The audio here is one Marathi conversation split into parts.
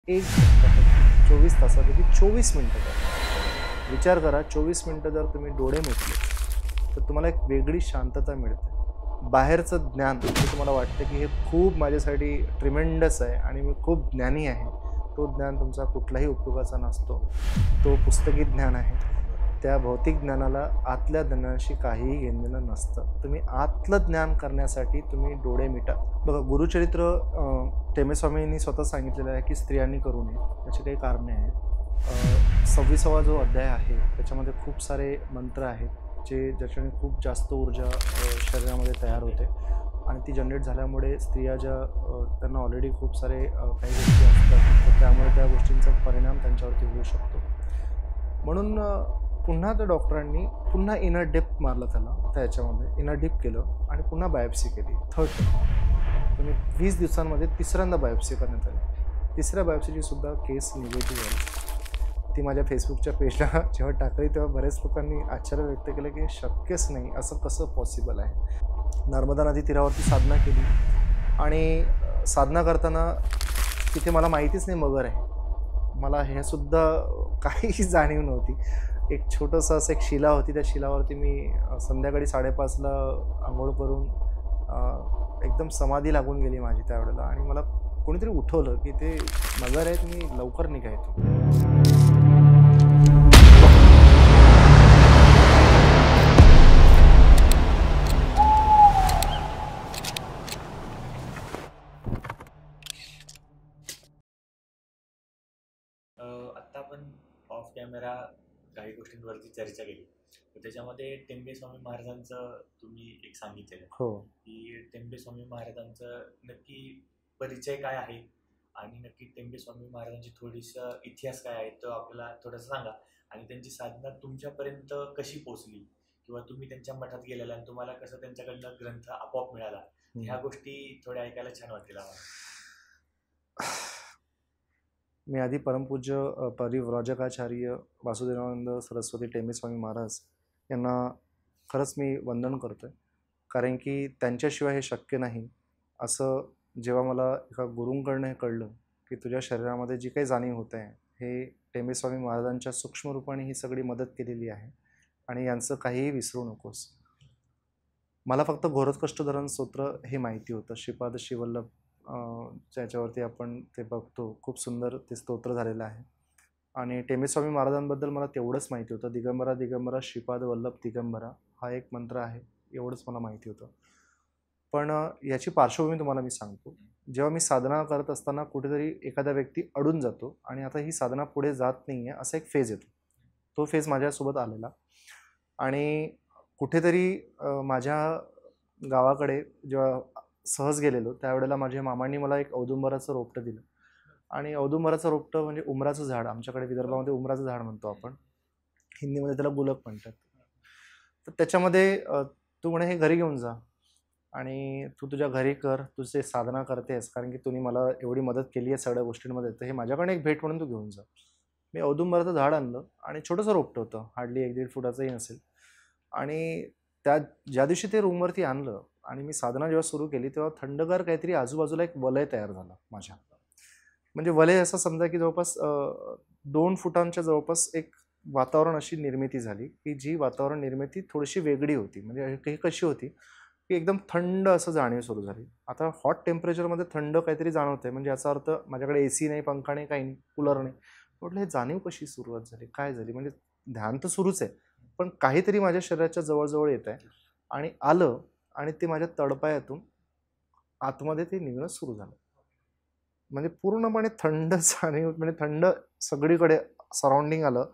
1 घंटा 24 तासापैकी 24 मिनिटं करा. विचार करा, 24 मिनिटं जर तुम्ही डोळे मिटले तर तुम्हाला एक वेगळी शांतता मिळते. बाहेरचं ज्ञान जे तुम्हाला वाटतं की हे खूप माझ्यासाठी ट्रिमेंडस आहे आणि मी खूप ज्ञानी आहे, तो ज्ञान तुमचा कुठलाही उपयोगाचा नसतो. तो पुस्तकी ज्ञान आहे. त्या भौतिक ज्ञानाला आतल्या ज्ञानाशी काहीही घेणं नसतं. तुम्ही आतलं ज्ञान करण्यासाठी तुम्ही डोळे मिटा. बघा, गुरुचरित्र टेमेस्वामींनी स्वतः सांगितलेलं आहे की स्त्रियांनी करू नये. त्याची काही कारणे आहेत. 26वा जो अध्याय आहे त्याच्यामध्ये खूप सारे मंत्र आहेत ज्याच्याने खूप जास्त ऊर्जा शरीरामध्ये तयार होते आणि ती जनरेट झाल्यामुळे स्त्रिया त्यांना ऑलरेडी खूप सारे काही गोष्टी असतात, तर त्यामुळे त्या गोष्टींचा परिणाम त्यांच्यावरती होऊ शकतो. म्हणून पुन्हा त्या डॉक्टरांनी पुन्हा इनर डेप्थ मारलं त्या याच्यामध्ये, इनर डीप केलं आणि पुन्हा बायोप्सी केली. थर्ड म्हणजे 20 दिवसांमध्ये तिसऱ्यांदा बायोप्सी करण्यात आली. तिसऱ्या बायोप्सीची सुद्धा केस निगेटिव्ह आली. ती माझ्या फेसबुकच्या पेजला जेव्हा टाकली तेव्हा बरेच लोकांनी आश्चर्य व्यक्त केलं की शक्यच नाही, असं कसं पॉसिबल आहे. नर्मदा नदी तीरावरती साधना केली आणि साधना करताना तिथे मला माहितीच नाही मगर आहे. मला हे सुद्धा काही जाणीव नव्हती. एक छोटंसं असं एक शिला होती, त्या शिलावरती मी संध्याकाळी 5:30ला आंघोळ करून एकदम समाधी लागून गेली माझी त्यावेळेला आणि मला कोणीतरी उठवलं की ते मगर आहे, तुम्ही लवकर निघा इथून. आत्ता आपण ऑफ कॅमेरा काही गोष्टींवरती चर्चा केली, तर त्याच्यामध्ये टेंबेस्वामी महाराजांचं तुम्ही एक सांगितलेलं की टेंबेस्वामी महाराजांचं नक्की परिचय काय आहे आणि नक्की टेंबेस्वामी महाराजांची थोडीसा इतिहास काय आहे तो आपल्याला थोडंसं सांगा आणि त्यांची साधना तुमच्यापर्यंत कशी पोहोचली किंवा तुम्ही त्यांच्या मठात गेलेला आणि तुम्हाला कसं त्यांच्याकडनं ग्रंथ आपोआप मिळाला, ह्या गोष्टी थोड्या ऐकायला छान वाटतील आम्हाला. मी आधी परमपूज्य परिव्राजकाचार्य वासुदेवानंद सरस्वती टेंबेस्वामी महाराज यांना खरंच मी वंदन करतो आहे, कारण की त्यांच्याशिवाय हे शक्य नाही. असं जेव्हा मला एका गुरूंकडनं हे कळलं की तुझ्या शरीरामध्ये जी काही जाणीव होत आहे हे टेंबेस्वामी महाराजांच्या सूक्ष्म रूपाने ही सगळी मदत केलेली आहे आणि यांचं काहीही विसरू नकोस. मला फक्त घोरकष्टधरण स्तोत्र हे माहिती होतं, श्रीपाद श्रीवल्लभ ज्याच्यावरती आपण ते बघतो, खूप सुंदर ते स्तोत्र झालेलं आहे. आणि टेंबेस्वामी महाराजांबद्दल मला तेवढंच माहिती होतं, दिगंबरा दिगंबरा श्रीपाद वल्लभ दिगंबरा हा एक मंत्र आहे, एवढंच मला माहिती होतं. पण याची पार्श्वभूमी तुम्हाला मी सांगतो. जेव्हा मी साधना करत असताना कुठेतरी एखादा व्यक्ती अडून जातो आणि आता ही साधना पुढे जात नाही आहे असा एक फेज येतो. तो फेज माझ्यासोबत आलेला आणि कुठेतरी माझ्या गावाकडे जेव्हा सहज गेलेलो त्यावेळेला माझ्या मामांनी मला एक औदुंबराचं रोपटं दिलं आणि औदुंबराचं रोपटं म्हणजे उमराचं झाड, आमच्याकडे विदर्भामध्ये उमराचं झाड म्हणतो आपण, हिंदीमध्ये त्याला गुलक म्हणतात. तर त्याच्यामध्ये तू म्हणे हे घरी घेऊन जा आणि तू तुझ्या घरी कर, तुझे साधना करतेस कारण की तुम्ही मला एवढी मदत केली आहे सगळ्या गोष्टींमध्ये, तर हे माझ्याकडे एक भेट म्हणून तू घेऊन जा. मी औदुंबराचं झाड आणलं आणि छोटंसं रोपटं होतं, हार्डली 1-1.5 फुटाचंही नसेल. आणि ज्या दिवशी ते रूमवरती आणलं आणि मी साधना जेव्हा सुरू केली तेव्हा थंडगार काहीतरी आजूबाजूला एक वलय तयार झालं माझ्या. म्हणजे वलय असं समजा की जवळपास 2 फुटांच्या जवळपास एक वातावरण अशी निर्मिती झाली की जी वातावरण निर्मिती थोडीशी वेगळी होती. म्हणजे ही कशी होती की एकदम थंड असं जाणीव सुरू झाली. आता हॉट टेम्परेचरमध्ये थंड काहीतरी जाणवतंय म्हणजे याचा अर्थ माझ्याकडे AC नाही, पंखा नाही, काही नाही, कूलर नाही. म्हटलं हे जाणीव कशी सुरुवात झाली, काय झाली, म्हणजे ध्यान तर सुरूच आहे पण काहीतरी माझ्या शरीराच्या जवळजवळ येत आहे आणि आलं आणि ते माझ्या तळपायातून आतमध्ये ते निघणं सुरू झालं. म्हणजे पूर्णपणे थंड जाणीव, म्हणजे थंड सगळीकडे सराउंडिंग आलं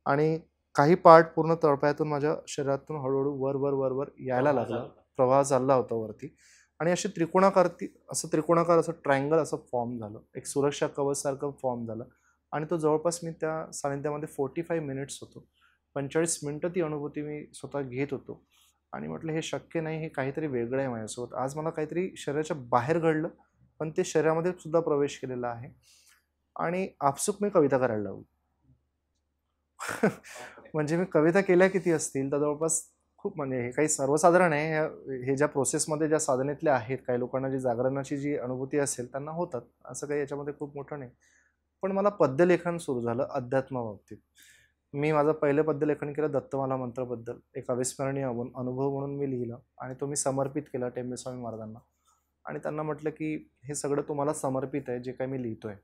आणि काही पार्ट पूर्ण तळपायातून माझ्या शरीरातून हळूहळू वर वर वर वर यायला लागला, प्रवाह चालला होता वरती आणि अशी त्रिकोणाकार असं ट्रायंगल असं फॉर्म झालं, एक सुरक्षा कवच सारखं फॉर्म झालं आणि तो जवळपास मी त्या सानिध्यामध्ये 45 मिनिट्स होतो. 45 मिनिटं ती अनुभूती मी स्वतः घेत होतो आणि म्हटलं हे शक्य नाही, हे काहीतरी वेगळं आहे माझ्यासोबत. आज मला काहीतरी शरीराच्या बाहेर घडलं पण ते शरीरामध्ये सुद्धा प्रवेश केलेला आहे आणि आपसुक मी कविता करायला लागलो. म्हणजे मी कविता केल्या किती असतील तर जवळपास खूप, म्हणजे हे काही सर्वसाधारण आहे. हे ज्या प्रोसेसमध्ये ज्या साधनेतल्या आहेत, काही लोकांना जी जागरणाची जी अनुभूती असेल त्यांना होतात, असं काही याच्यामध्ये खूप मोठं नाही. पण मला पद्यलेखन सुरू झालं अध्यात्माबाबतीत. मी माझं पहिलं पद्यलेखन केलं दत्तमाला मंत्राबद्दल. एक अविस्मरणीय अनुभव म्हणून मी लिहिलं आणि तो मी समर्पित केला टेंबेस्वामी महाराजांना. आणि त्यांना म्हटलं की हे सगळं तुम्हाला समर्पित आहे जे काही मी लिहितोय.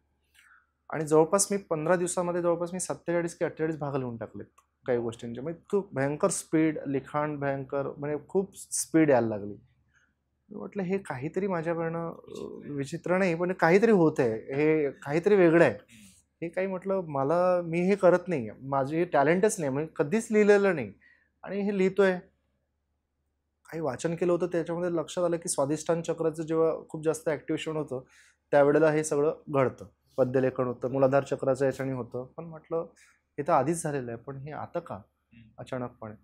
आणि जवळपास मी 15 दिवसामध्ये जवळपास मी 47 की 48 भाग लिहून टाकलेत काही गोष्टींचे. म्हणजे खूप भयंकर स्पीड, लिखाण भयंकर, म्हणजे खूप स्पीड यायला लागली. मी म्हटलं हे काहीतरी माझ्याकडनं विचित्र नाही, पण काहीतरी होत आहे, हे काहीतरी वेगळं आहे. हे काही म्हटलं मी हे करत नाही, माझे हे टॅलेंटच नाही, म्हणजे कधीच लिहिलेलं नाही आणि हे लिहितोय. काही वाचन केलं होतं त्याच्यामध्ये लक्षात आलं की स्वाधिष्ठान चक्राचं जेव्हा खूप जास्त ॲक्टिवेशन होतं त्यावेळेला हे सगळं घडतं. पद्यलेखन होतं, मूलाधार चक्राचं याच्याने होतं. पण म्हटलं हे तर आधीच झालेलं आहे, पण हे आता का अचानकपणे?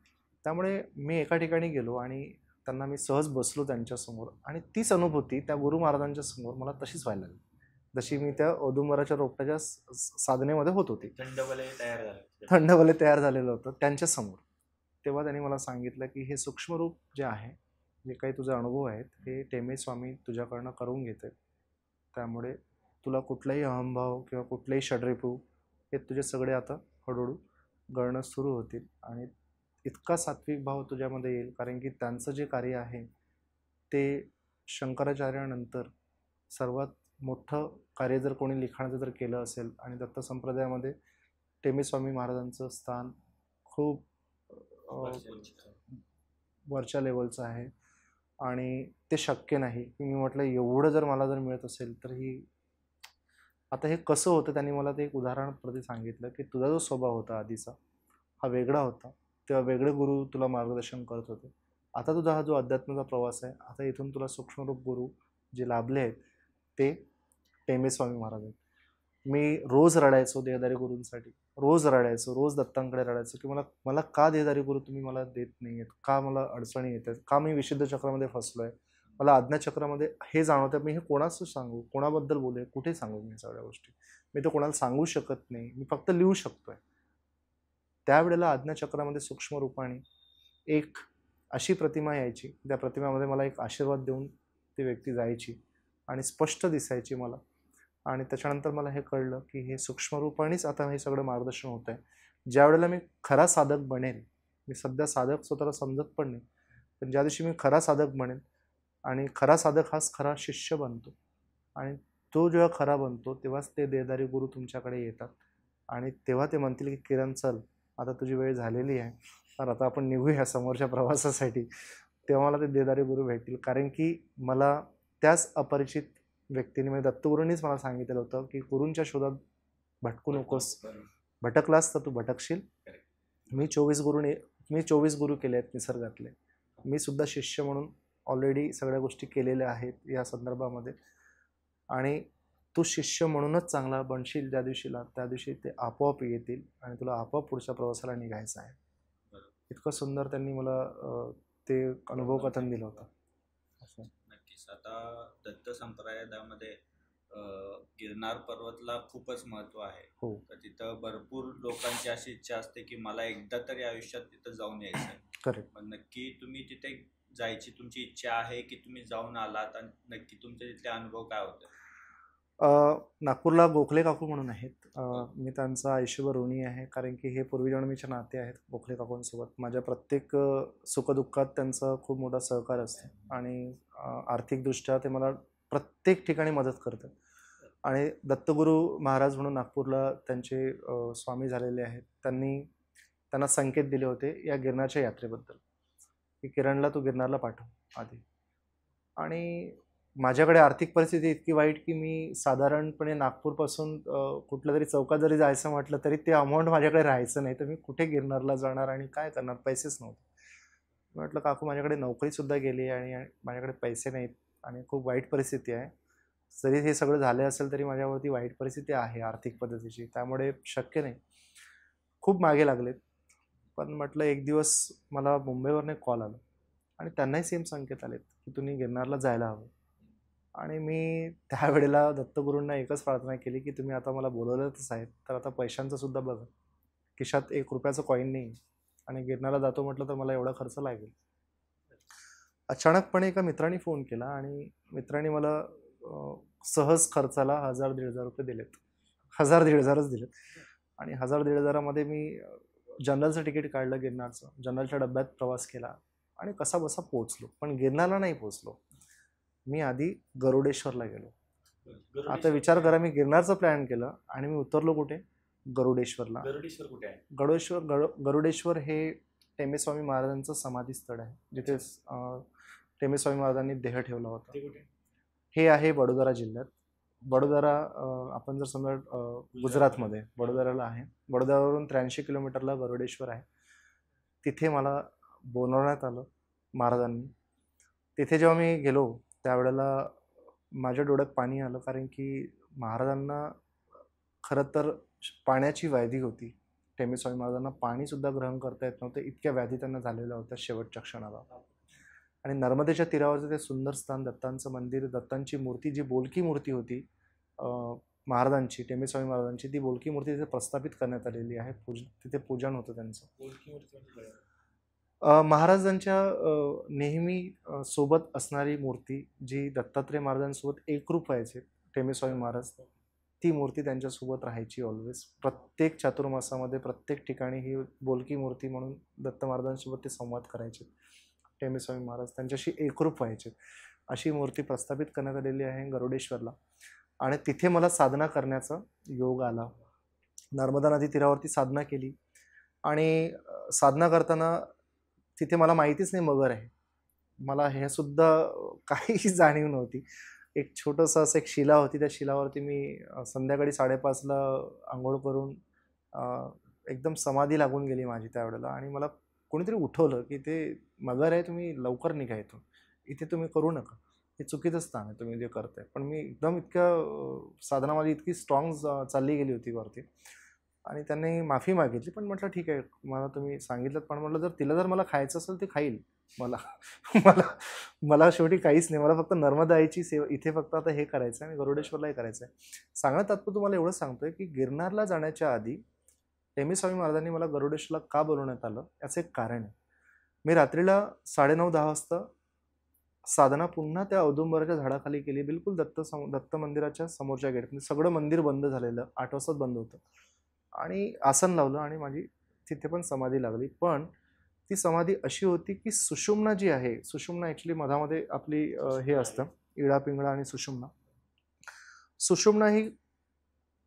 त्यामुळे मी एका ठिकाणी गेलो आणि त्यांना मी सहज बसलो त्यांच्यासमोर आणि तीच अनुभूती त्या गुरु महाराजांच्या समोर मला तशीच व्हायला लागली, जशी मी त्या औदुंबराच्या रोपट्याच्या साधनेमध्ये होत होती. थंड वलय तयार झालेलं होतं त्यांच्यासमोर. तेव्हा त्यांनी मला सांगितलं की हे सूक्ष्मरूप जे आहे, जे काही तुझे अनुभव आहेत, हे टेंबेस्वामी तुझ्याकडनं करून घेते. त्यामुळे तुला कुठलाही अहंभाव किंवा कुठलेही षड्रिपू हे तुझे सगळे आता हळूहळू गळणं सुरू होतील आणि इतका सात्विक भाव तुझ्यामध्ये येईल. कारण की त्यांचं जे कार्य आहे ते शंकराचार्यानंतर सर्वात मोठं कार्य जर कोणी लिखाणाचं जर केलं असेल आणि दत्त संप्रदायामध्ये टेंबेस्वामी महाराजांचं स्थान खूप वरच्या लेवलचं आहे आणि ते शक्य नाही. मी म्हटलं एवढं जर मला जर मिळत असेल तर ही आता हे कसं होतं. त्यांनी मला ते एक उदाहरण प्रति सांगितलं की तुझा जो स्वभाव होता आधीचा हा वेगळा होता, तेव्हा वेगळे गुरु तुला मार्गदर्शन करत होते. आता तुझा हा जो अध्यात्माचा प्रवास आहे, आता इथून तुला सूक्ष्मरूप गुरु जे लाभले आहेत ते टेंबेस्वामी महाराज आहेत. मी रोज रडायचो देहधारी गुरूंसाठी, रोज रडायचो, रोज दत्तांकडे रडायचो की मला का देहधारी गुरु तुम्ही मला देत नाही आहेत, का मला अडचणी येत आहेत, का मी विशुद्ध चक्रामध्ये फसलो आहे, मला आज्ञाचक्रामध्ये हे जाणवतं. मी हे कोणाचं सांगू, कोणाबद्दल बोलू, कुठे सांगू मी सगळ्या गोष्टी? मी तर कोणाला सांगू शकत नाही, मी फक्त लिहू शकतोय. त्यावेळेला आज्ञाचक्रामध्ये सूक्ष्म रूपाने एक अशी प्रतिमा यायची, त्या प्रतिमेमध्ये मला एक आशीर्वाद देऊन ती व्यक्ती जायची आणि स्पष्ट दिसायची मला. आणि त्याच्यानंतर मला हे कळलं की हे सूक्ष्मरूपानेच आता हे सगळं मार्गदर्शन होत आहे. ज्या वेळेला मी खरा साधक बनेल, मी सध्या साधक स्वतःला समजत पण नाही, पण ज्या दिवशी मी खरा साधक बनेल आणि खरा साधक हाच खरा शिष्य बनतो आणि तो जेव्हा खरा बनतो तेव्हाच ते देहधारी गुरु तुमच्याकडे येतात आणि तेव्हा ते म्हणतील की किरण चल, आता तुझी वेळ झालेली आहे, तर आता आपण निघूया समोरच्या प्रवासासाठी. तेव्हा मला ते देहधारी गुरु भेटतील. कारण की मला त्याच अपरिचित व्यक्तीने, म्हणजे दत्तगुरूंनीच मला सांगितलेलं होतं की गुरूंच्या शोधात भटकू नकोस, भटकलास तर तू भटकशील. मी 24 गुरु केले आहेत निसर्गातले. मी सुद्धा शिष्य म्हणून ऑलरेडी सगळ्या गोष्टी केलेल्या आहेत या संदर्भामध्ये आणि तू शिष्य म्हणूनच चांगला बनशील ज्या दिवशीला, त्या दिवशी ते आपोआप येतील आणि तुला आपोआप पुढच्या प्रवासाला निघायचं आहे. इतकं सुंदर त्यांनी मला ते अनुभव कथन दिलं होतं. नक्कीच. आता दत्त संप्रदायामध्ये गिरनार पर्वतला खूपच महत्त्व आहे. हो. तर तिथं भरपूर लोकांची अशी इच्छा असते की मला एकदा तरी आयुष्यात तिथं जाऊन यायचं. करेक्ट. मग नक्की तुम्ही तिथे जायची तुमची इच्छा आहे की तुम्ही जाऊन आलात आणि नक्की तुमचे तिथले अनुभव काय होते? नागपूरला गोखले काकू म्हणून आहेत. मी त्यांचा आयुष्यभर ऋणी आहे, कारण की हे पूर्वजन्मीचे नाते आहेत गोखले काकूंसोबत. माझ्या प्रत्येक सुखदुःखात त्यांचं खूप मोठा सहकार असतं आणि आर्थिकदृष्ट्या ते मला प्रत्येक ठिकाणी मदत करतात. आणि दत्तगुरू महाराज म्हणून नागपूरला त्यांचे स्वामी झालेले आहेत. त्यांना संकेत दिले होते या गिरनारच्या यात्रेबद्दल की किरणला तू गिरनारला पाठव आधी. आणि माझ्याकडे आर्थिक परिस्थिती इतकी वाईट की मी साधारणपणे नागपूरपासून कुठल्या तरी चौकात जरी जायचं म्हटलं तरी ते अमाऊंट माझ्याकडे राहायचं नाही. तर मी कुठे गिरनारला जाणार आणि काय करणार, पैसेच नव्हते. म्हटलं काकू माझ्याकडे नोकरीसुद्धा गेली आणि माझ्याकडे पैसे नाहीत आणि खूप वाईट परिस्थिती आहे. जरी हे सगळं झालं असेल तरी माझ्यावरती वाईट परिस्थिती आहे आर्थिक पद्धतीची, त्यामुळे शक्य नाही. खूप मागे लागलेत. पण म्हटलं एक दिवस मला मुंबईवरनं कॉल आला आणि त्यांनाही सेम संकेत आलेत की तुम्ही गिरनारला जायला हवं. आणि मी त्यावेळेला दत्तगुरूंना एकच प्रार्थना केली की तुम्ही आता मला बोलवलंच आहेत तर आता पैशांचं सुद्धा बघा. खिशात 1 रुपयाचं कॉईन नाही आणि गिरनारला जातो म्हटलं तर मला एवढा खर्च लागेल. अचानकपणे एका मित्राने फोन केला आणि मित्राने मला सहज खर्चाला 1000-1500 रुपये दिलेत. 1000-1500च दिलेत. आणि 1000-1500मध्ये मी जनरलचं तिकीट काढलं गिरनारचं, जनरलच्या डब्यात प्रवास केला आणि कसा बसा पोचलो. पण गिरनारला नाही पोचलो, मी आधी गरुडेश्वरला गेलो. आता विचार करा, मी गिरनारचं प्लॅन केलं आणि मी उतरलो कुठे? गरुडेश्वरला. गरुडेश्वर कुठे आहे? गरुडेश्वर हे टेंबेस्वामी महाराजांचं समाधीस्थळ आहे, जिथे टेंबेस्वामी महाराजांनी देह ठेवला होता. ते कुठे? हे आहे वडोदरा जिल्ह्यात. वडोदरा आपण जर समजा गुजरातमध्ये वडोदराला आहे. वडोदरावरून 83 किलोमीटरला गरुडेश्वर आहे. तिथे मला बोलावण्यात आलं महाराजांनी. तिथे जेव्हा मी गेलो त्यावेळेला माझ्या डोळ्यात पाणी आलं, कारण की महाराजांना खरं तर पाण्याची व्याधी होती. टेंबेस्वामी महाराजांना पाणीसुद्धा ग्रहण करता येत नव्हतं, इतक्या व्याधी त्यांना झालेल्या होत्या शेवटच्या क्षणाला. आणि नर्मदेच्या तीरावरचं ते सुंदर स्थान, दत्तांचं मंदिर, दत्तांची मूर्ती, जी बोलकी मूर्ती होती महाराजांची, टेंबेस्वामी महाराजांची, ती बोलकी मूर्ती तिथे प्रस्थापित करण्यात आलेली आहे. तिथे पूजन होतं त्यांचं. बोलकी मूर्ती म्हणजे? महाराजांच्या नेहमी सोबत असणारी मूर्ती, जी दत्तात्रय महाराजांसोबत एकरूप व्हायचे टेंबेस्वामी महाराज, ती मूर्ती त्यांच्यासोबत राहायची ऑलवेज. प्रत्येक चातुर्मासामध्ये प्रत्येक ठिकाणी ही बोलकी मूर्ती म्हणून दत्त महाराजांसोबत ते संवाद करायचे. टेंबेस्वामी महाराज त्यांच्याशी एकरूप व्हायचे. अशी मूर्ती प्रस्थापित करण्यात आलेली आहे गरुडेश्वरला. आणि तिथे मला साधना करण्याचा योग आला. नर्मदा नदी तीरावरती साधना केली आणि साधना करताना तिथे मला माहितीच नाही मगर आहे. मला हे सुद्धा काही जाणीव नव्हती. एक छोटंसं असं एक शिला होती, त्या शिलावरती मी संध्याकाळी 5:30ला आंघोळ करून एकदम समाधी लागून गेली माझी त्यावेळेला. आणि मला कोणीतरी उठवलं की ते मगर आहे, तुम्ही लवकर निघा इथून, इथे तुम्ही करू नका, हे चुकीचं स्थान आहे तुम्ही जे करताय. पण मी एकदम इतक्या साधना माझी इतकी स्ट्रॉंग चालली गेली होती वरती. आणि त्यांनी माफी मागितली, पण म्हटलं ठीक आहे, मला तुम्ही सांगितलं, पण म्हटलं जर मला खायचं असेल ते खाईल. मला मला मला शेवटी काहीच नाही, मला फक्त नर्मदा आईची सेवा इथे फक्त आता हे करायचं आहे आणि गरुडेश्वरलाही करायचं आहे. सांगण्यात तात्पर्य तुम्हाला एवढं सांगतोय की गिरनारला जाण्याच्या आधी टेंबेस्वामी महाराजांनी मला गरुडेश्वरला का बोलवण्यात आलं याचं एक कारण आहे. मी रात्रीला 9:30-10 वाजता साधना पुन्हा त्या औदुंबराच्या झाडाखाली केली, बिलकुल दत्त मंदिराच्या समोरच्या गेटमध्ये. सगळं मंदिर बंद झालेलं, 8 वाजताच बंद होतं. आणि आसन लावलं आणि माझी तिथे पण समाधी लागली. पण ती समाधी अशी होती की सुषुम्ना जी आहे, सुषुम्ना ॲक्च्युली मधामध्ये आपली हे असतं, इळा पिंगळा आणि सुषुम्ना. सुषुम्ना ही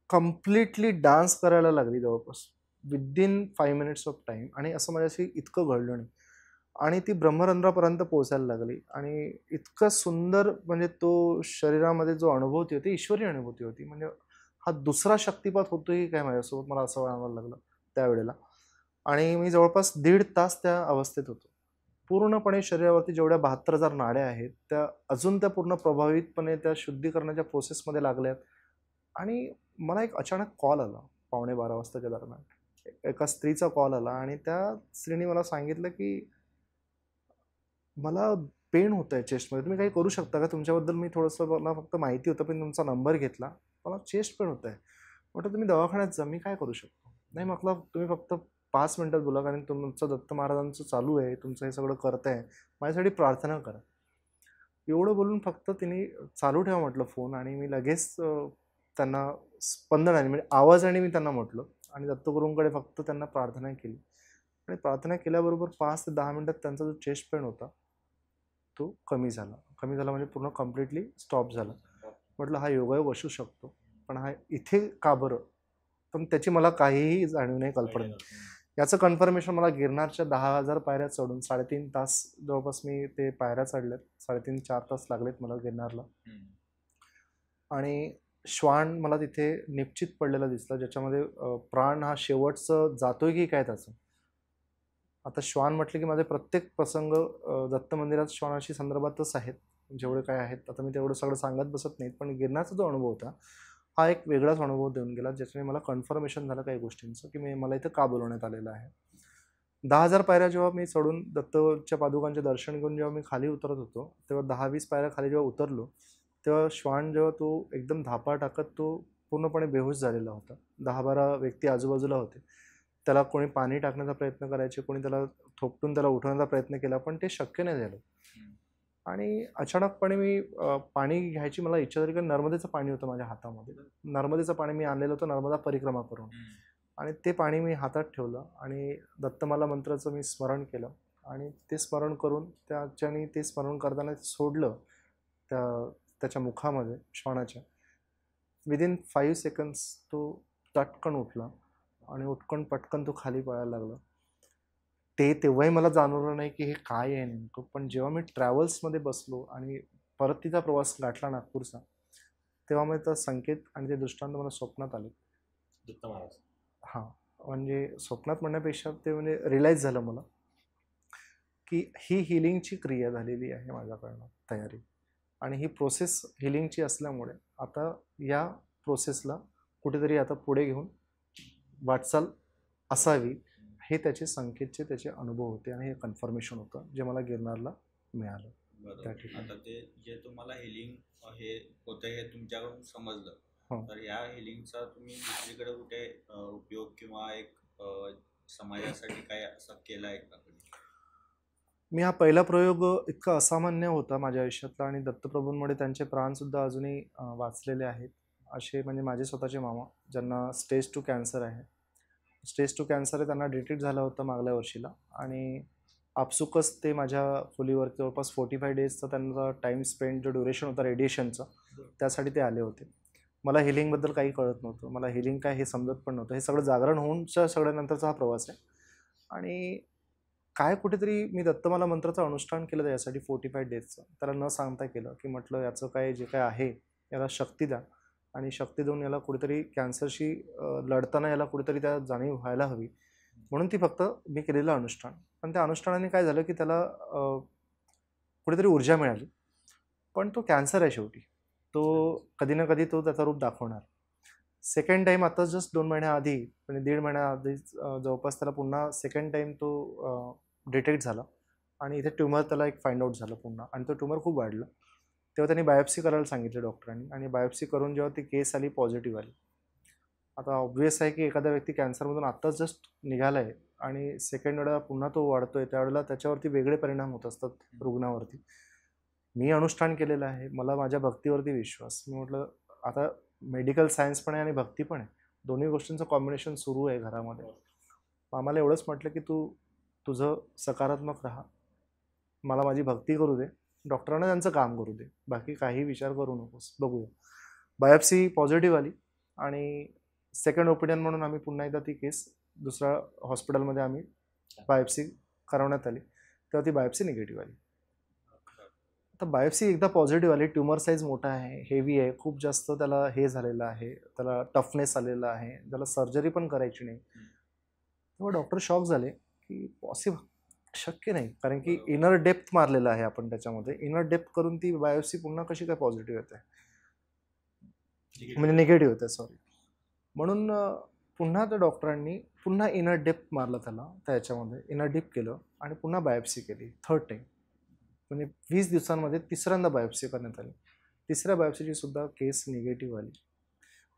कम्प्लिटली डान्स करायला लागली जवळपास विदिन 5 मिनिट्स ऑफ टाईम. आणि असं माझ्याशी इतकं घडलं नाही. आणि ती ब्रह्मरंध्रापर्यंत पोहोचायला लागली. आणि इतकं सुंदर, म्हणजे तो शरीरामध्ये जो अनुभूती होती, ईश्वरी अनुभूती होती. म्हणजे हा दुसरा शक्तिपात होतोय काय माझ्यासोबत, मला असं वाटायला लागलं त्यावेळेला. आणि मी जवळपास 1.5 तास त्या अवस्थेत होतो. पूर्णपणे शरीरावरती जेवढ्या 72,000 नाड्या आहेत त्या अजून त्या पूर्ण प्रभावितपणे त्या शुद्धीकरणाच्या प्रोसेसमध्ये लागल्यात. आणि मला एक अचानक कॉल आला 11:15 वाजताच्या दरम्यान. एका स्त्रीचा कॉल आला आणि त्या स्त्रीने मला सांगितलं की मला पेन होत आहे चेस्टमध्ये, तुम्ही काही करू शकता का? तुमच्याबद्दल मी थोडंसं, मला फक्त माहिती होतं पण तुमचा नंबर घेतला, मला चेस्ट पेन होत आहे. म्हटलं तुम्ही दवाखान्यात जा, मी काय करू शकतो? नाही म्हटलं तुम्ही फक्त 5 मिनिटात बोला, कारण तुमचं दत्त महाराजांचं चालू आहे, तुमचं हे सगळं करताय, माझ्यासाठी प्रार्थना करा. एवढं बोलून फक्त तिने चालू ठेवा म्हटलं फोन. आणि मी लगेच त्यांना स्पंदन आली, म्हणजे आवाजाने मी त्यांना म्हटलं आणि दत्तगुरूंकडे फक्त त्यांना प्रार्थना केली. आणि प्रार्थना केल्याबरोबर 5 ते 10 मिनिटात त्यांचा जो चेस्ट पेन होता तो कमी झाला म्हणजे पूर्ण कम्प्लिटली स्टॉप झाला. म्हटलं हा योगायोग असू शकतो, पण हा इथे का बरं? पण त्याची मला काहीही जाणीव नाही, कल्पना नाही. याचं कन्फर्मेशन मला गिरनारच्या 10,000 पायऱ्या चढून 3.5 तास जवळपास मी ते पायऱ्या चढल्यात. 3.5-4 तास लागलेत मला गिरनारला. आणि श्वान मला तिथे निश्चित पडलेला दिसला, ज्याच्यामध्ये प्राण हा शेवटचं जातोय की काय त्याचं. आता श्वान म्हटलं की माझे प्रत्येक प्रसंग दत्त मंदिरात श्वानाशी संदर्भातच आहेत, जेवढे काय आहेत. आता मी तेवढं सगळं सांगत बसत नाहीत, पण गिरनारचा जो अनुभव होता हा एक वेगळाच अनुभव देऊन गेला, ज्याच्याने मला कन्फर्मेशन झालं काही गोष्टींचं की मला इथं का बोलवण्यात आलेलं आहे. 10,000 पायऱ्या जेव्हा मी चढून दत्तच्या पादुकांचे दर्शन घेऊन जेव्हा मी खाली उतरत होतो, तेव्हा 10-20 पायऱ्या खाली जेव्हा उतरलो तेव्हा श्वान जेव्हा तो एकदम धापा टाकत तो पूर्णपणे बेहोश झालेला होता. 10-12 व्यक्ती आजूबाजूला होते. त्याला कोणी पाणी टाकण्याचा प्रयत्न करायचे, कोणी त्याला थोपटून त्याला उठवण्याचा प्रयत्न केला, पण ते शक्य नाही झालं. आणि अचानकपणे मी पाणी घ्यायची मला इच्छा झाली, कारण नर्मदेचं पाणी होतं माझ्या हातामध्ये. नर्मदेचं पाणी मी आणलेलं होतं नर्मदा परिक्रमा करून, आणि ते पाणी मी हातात ठेवलं आणि दत्तमाला मंत्राचं मी स्मरण केलं, आणि ते स्मरण करून त्याच्याने ते स्मरण करताना ते सोडलं त्याच्या मुखामध्ये श्वानाच्या. विदिन 5 सेकंड्स तो चटकन उठला आणि उठकन पटकन तो खाली पळायला लागला. तेव्हाही मला जाणवलं नाही की हे काय आहे नेमकं. पण जेव्हा मी ट्रॅव्हल्समध्ये बसलो आणि परतीचा प्रवास गाठला नागपूरचा, तेव्हा मी तो संकेत आणि ते दृष्टांत मला स्वप्नात आले. दत्त महाराज. हां, म्हणजे स्वप्नात म्हणण्यापेक्षा ते म्हणजे रिअलाईज झालं मला की ही हिलिंगची क्रिया झालेली आहे माझ्याकडनं, तयारी. आणि ही प्रोसेस हिलिंगची असल्यामुळे आता या प्रोसेसला कुठेतरी आता पुढे घेऊन वाटचाल असावी, हे त्याचे संकेतचे त्याचे अनुभव होते आणि हे कन्फर्मेशन होतं जे मला गिरनारला मिळालं. बरोबर. आता ते जे तुम्हाला हिलिंग हे होतं हे तुमच्याकडून समजलं, तर या हिलिंगचा तुम्ही दुसरीकडे कुठे उपयोग किंवा एक समाजासाठी काय असं केला आहे का? मी हा पहिला प्रयोग इतका असामान्य होता माझ्या आयुष्यातला, आणि दत्तप्रभूंमुळे त्यांचे प्राणसुद्धा अजूनही वाचलेले आहेत. असे म्हणजे माझे स्वतःचे मामा, ज्यांना स्टेज 2 कॅन्सर आहे. स्टेज 2 कॅन्सर आहे, त्यांना डिटेक्ट झालं होतं मागल्या वर्षीला, आणि आपसुकच ते माझ्या खोलीवर जवळपास 45 डेजचा त्यांचा टाईम स्पेंड, जो ड्युरेशन होता रेडिएशनचा, त्यासाठी ते आले होते. मला हिलिंगबद्दल काही कळत नव्हतं, मला हिलिंग काय हे समजत पण नव्हतं. हे सगळं जागरण होऊनच्या सगळ्यानंतरचा हा प्रवास आहे. आणि काय कुठेतरी मी दत्तमाला मंत्राचं अनुष्ठान केलं त्यासाठी 45 डेजचं, त्याला न सांगता केलं, की म्हटलं याचं काय जे काय आहे याला शक्ती द्या, आणि शक्ती देऊन याला कुठेतरी कॅन्सरशी लढताना याला कुठेतरी त्या जाणीव व्हायला हवी, म्हणून ती फक्त मी केलेलं अनुष्ठान. पण त्या अनुष्ठानाने काय झालं की त्याला कुठेतरी ऊर्जा मिळाली. पण तो कॅन्सर आहे शेवटी, तो कधी ना कधी तो त्याचा रूप दाखवणार. सेकंड टाईम आता जस्ट 2 महिन्याआधी, म्हणजे 1.5 महिन्याआधी जवळपास त्याला पुन्हा सेकंड टाईम तो डिटेक्ट झाला, आणि इथे ट्यूमर त्याला एक फाइंड आउट झालं पुन्हा, आणि तो ट्यूमर खूप वाढलं. तेव्हा त्यांनी बायोप्सी करायला सांगितलं डॉक्टरांनी, आणि बायोप्सी करून जेव्हा ती केस आली पॉझिटिव्ह आली. आता ऑब्व्हियस आहे की एखादा व्यक्ती कॅन्सरमधून आत्ताच जस्ट निघाला आहे आणि सेकंड वेळा पुन्हा तो वाढतोय, त्यावेळेला त्याच्यावरती वेगळे परिणाम होत असतात रुग्णावरती. मी अनुष्ठान केलेलं आहे, मला माझ्या भक्तीवरती विश्वास. मी म्हटलं आता मेडिकल सायन्स पण आहे आणि भक्ती पण आहे, दोन्ही गोष्टींचं कॉम्बिनेशन सुरू आहे घरामध्ये. आम्हाला एवढंच म्हटलं की तू तुझं सकारात्मक राहा, मला माझी भक्ती करू दे, डॉक्टरांना त्यांचं काम करू दे, बाकी काही विचार करू नकोस, बघूया. बायोप्सी पॉझिटिव्ह आली, आणि सेकंड ओपिनियन म्हणून आम्ही पुन्हा एकदा ती केस दुसऱ्या हॉस्पिटलमध्ये आम्ही बायोप्सी करवण्यात आली, तेव्हा ती बायोप्सी निगेटिव्ह आली. आता बायोप्सी एकदा पॉझिटिव्ह आली, ट्यूमर साईज मोठा आहे, हेवी आहे, खूप जास्त त्याला हे झालेलं आहे, त्याला टफनेस आलेला आहे, त्याला सर्जरी पण करायची नाही. तेव्हा डॉक्टर शॉक झाले की पॉसिबल, शक्य नाही, कारण की इनर डेप्थ मारलेलं आहे आपण त्याच्यामध्ये. इनर डेप्थ करून ती बायोप्सी पुन्हा कशी काय पॉझिटिव्ह येते, म्हणजे निगेटिव्ह होते, सॉरी. म्हणून पुन्हा त्या डॉक्टरांनी पुन्हा इनर डेप्थ मारलं त्याच्यामध्ये, इनर डीप केलं, आणि पुन्हा बायोप्सी केली थर्ड टाईम. म्हणजे 20 दिवसांमध्ये तिसऱ्यांदा बायोप्सी करण्यात आली. तिसऱ्या बायोप्सीची सुद्धा केस निगेटिव्ह आली.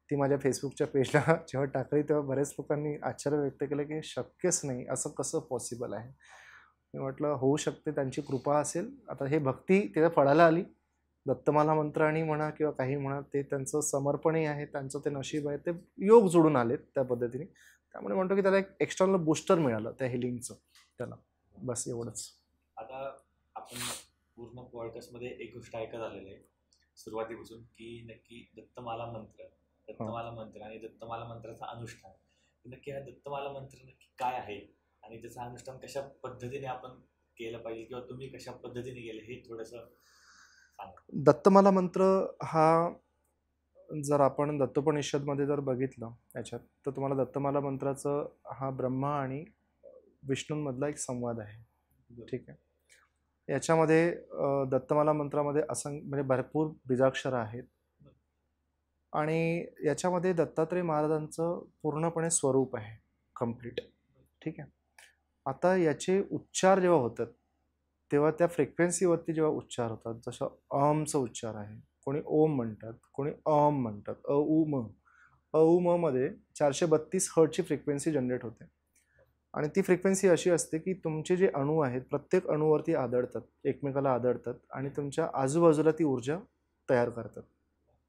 ती माझ्या फेसबुकच्या पेजला जेव्हा टाकली तेव्हा बऱ्याच लोकांनी आश्चर्य व्यक्त केलं की शक्यच नाही, असं कसं पॉसिबल आहे. मी म्हटलं होऊ शकते, त्यांची कृपा असेल. आता हे भक्ती त्याच्या फळाला आली, दत्तमाला मंत्राणी म्हणा किंवा काही म्हणा, ते त्यांचं समर्पणही आहे, त्यांचं ते नशीब आहे, ते योग जोडून आलेत त्या पद्धतीने. त्यामुळे म्हणतो की त्याला एक एक्सटर्नल बूस्टर मिळालं त्या हिलिंगचं त्याला, बस एवढंच. आता आपण पूर्ण पॉडकास्टमध्ये एक गोष्ट ऐकत आलेली आहे सुरुवातीपासून, की नक्की दत्तमाला मंत्र आणि दत्तमाला मंत्राचा अनुष्ठान, नक्की हा दत्तमाला मंत्र नक्की काय आहे आणि त्याचं अनुष्ठान कशा पद्धतीने आपण केलं पाहिजे, किंवा तुम्ही कशा पद्धतीने केलं हे थोडंसं सांगा. दत्तमाला मंत्र हा, जर आपण दत्तोपनिषदमध्ये जर बघितलं याच्यात, तर तुम्हाला दत्तमाला मंत्राचं हा ब्रह्मा आणि विष्णूंमधला एक संवाद आहे. ठीक आहे. याच्यामध्ये दत्तमाला मंत्रामध्ये म्हणजे भरपूर बीजाक्षर आहेत, आणि याच्यामध्ये दत्तात्रय महाराजांचं पूर्णपणे स्वरूप आहे, कम्प्लीट. ठीक आहे. आता याचे उच्चार जेव्हा होतात तेव्हा त्या फ्रिक्वेन्सीवरती जेव्हा उच्चार होतात, जसं अमचं उच्चार आहे, कोणी ओम म्हणतात, कोणी अम म्हणतात, अ उ म मध्ये 432 हर्टची फ्रिक्वेन्सी जनरेट होते. आणि ती फ्रिक्वेन्सी अशी असते की तुमचे जे अणू आहेत प्रत्येक अणूवरती आदळतात, एकमेकाला आदळतात आणि तुमच्या आजूबाजूला ती ऊर्जा तयार करतात.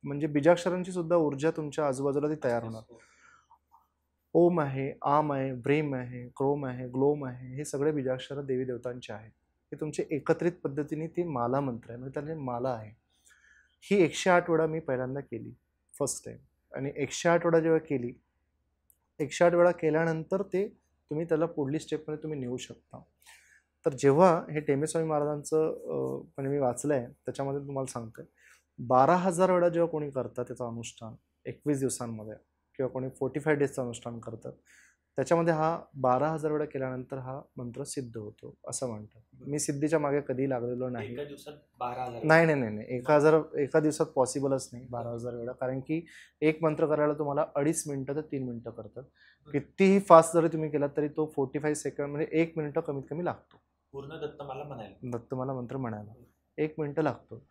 म्हणजे बीजाक्षरांची सुद्धा ऊर्जा तुमच्या आजूबाजूला ती तयार होणार. ओम आहे, आम आहे, ब्रेम आहे, क्रोम आहे, ग्लोम आहे, हे सगळे बीजाक्षर देवी देवतांचे आहेत. हे तुमचे एकत्रित पद्धतीने ती माला मंत्र आहे, म्हणजे त्याची माला आहे. ही 108 वेळा मी पहिल्यांदा केली फर्स्ट टाइम. आणि 108 वेळा जेव्हा केली, 108 वेळा केल्यानंतर ते तुम्ही त्याला पुढली स्टेपमध्ये तुम्ही नेऊ शकता. तर जेव्हा हे टेंबेस्वामी महाराजांचं म्हणजे मी वाचलं आहे त्याच्यामध्ये तुम्हाला सांगतोय, 12,000 वेळा जेव्हा कोणी करतात त्याचं अनुष्ठान 21 दिवसांमध्ये, किंवा कोणी 45 डेजचं अनुष्ठान करतात, त्याच्यामध्ये हा 12,000 वेळा केल्यानंतर हा मंत्र सिद्ध होतो असं म्हणतात. मी सिद्धीच्या मागे कधी लागलेलो नाही. एका दिवसात 12,000? नाही नाही नाही नाही, एका दिवसात पॉसिबलच नाही 12,000 वेळा, कारण की एक मंत्र करायला तुम्हाला 2.5 मिनिटं ते 3 मिनिटं करतात. कितीही फास्ट जरी तुम्ही केलात तरी तो 45 सेकंड म्हणजे 1 मिनिटं कमीत कमी लागतो पूर्ण दत्तमाला म्हणायला. दत्तमाला मंत्र म्हणायला 1 मिनिटं लागतो.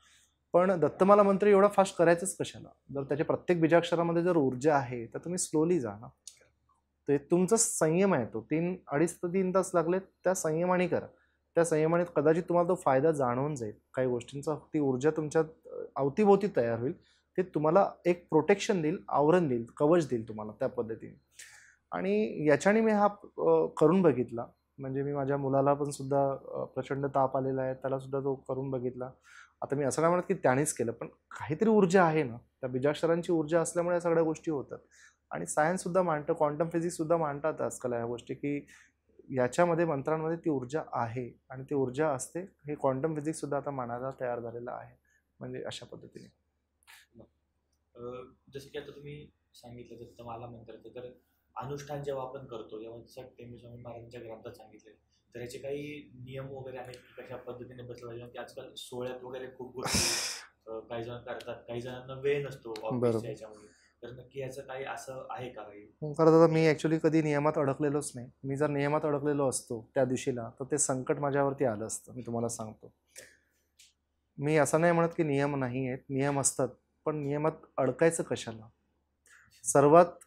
पण दत्तमाला मंत्र एवढा फास्ट करायचंच कशाला? जर त्याच्या प्रत्येक बीजाक्षरामध्ये जर ऊर्जा आहे तर तुम्ही स्लोली जा ना. ते तुमचा संयम आहे, तो 2.5 ते 3 तास लागले त्या संयमाने करा. त्या संयमाने कदाचित तुम्हाला तो फायदा जाणवून जाईल काही गोष्टींचा. ती ऊर्जा तुमच्या अवतीभोवती तयार होईल, ते तुम्हाला एक प्रोटेक्शन देईल, आवरण देईल, कवच देईल तुम्हाला त्या पद्धतीने. आणि याच्याने मी हा करून बघितला. म्हणजे मी माझ्या मुलाला पण सुद्धा प्रचंड ताप आलेला आहे, त्याला सुद्धा तो करून बघितला. आता मी असं नाही म्हणत की त्यानेच केलं, पण काहीतरी ऊर्जा आहे ना, त्या बीजाक्षरांची ऊर्जा असल्यामुळे या सगळ्या गोष्टी होतात. आणि सायन्ससुद्धा मांडतं, क्वांटम फिजिक्ससुद्धा मांडतात आजकाल या गोष्टी, की याच्यामध्ये मंत्रांमध्ये ती ऊर्जा आहे आणि ती ऊर्जा असते. हे क्वांटम फिजिक्ससुद्धा आता मानायला तयार झालेलं आहे. म्हणजे अशा पद्धतीने. जसं की आता तुम्ही सांगितलं दत्तमाला मंत्राचं, तर अनुष्ठान जेव्हा आपण करतो तेव्हा जसं टेंबेस्वामी महाराजांच्या ग्रंथात सांगितले, तर याचे काही नियम वगैरे आहेत की कशा पद्धतीने बसलं पाहिजे? की आजकाल सोहळ्यात वगैरे खूप गोष्टी काही जण करतात, काही जणांना वेळ नसतो ऑफिसच्या याच्यामध्ये, तर नक्की याचं काही असं आहे का काही? कारण आता मी ॲक्च्युली कधी नियमात अडकलेलोच नाही. मी जर नियमात अडकलेलो असतो त्या दिवशीला तर ते संकट माझ्यावरती आलं असतं, मी तुम्हाला सांगतो. मी असं नाही म्हणत की नियम नाही आहेत, नियम असतात, पण नियमात अडकायचं कशाला? सर्वात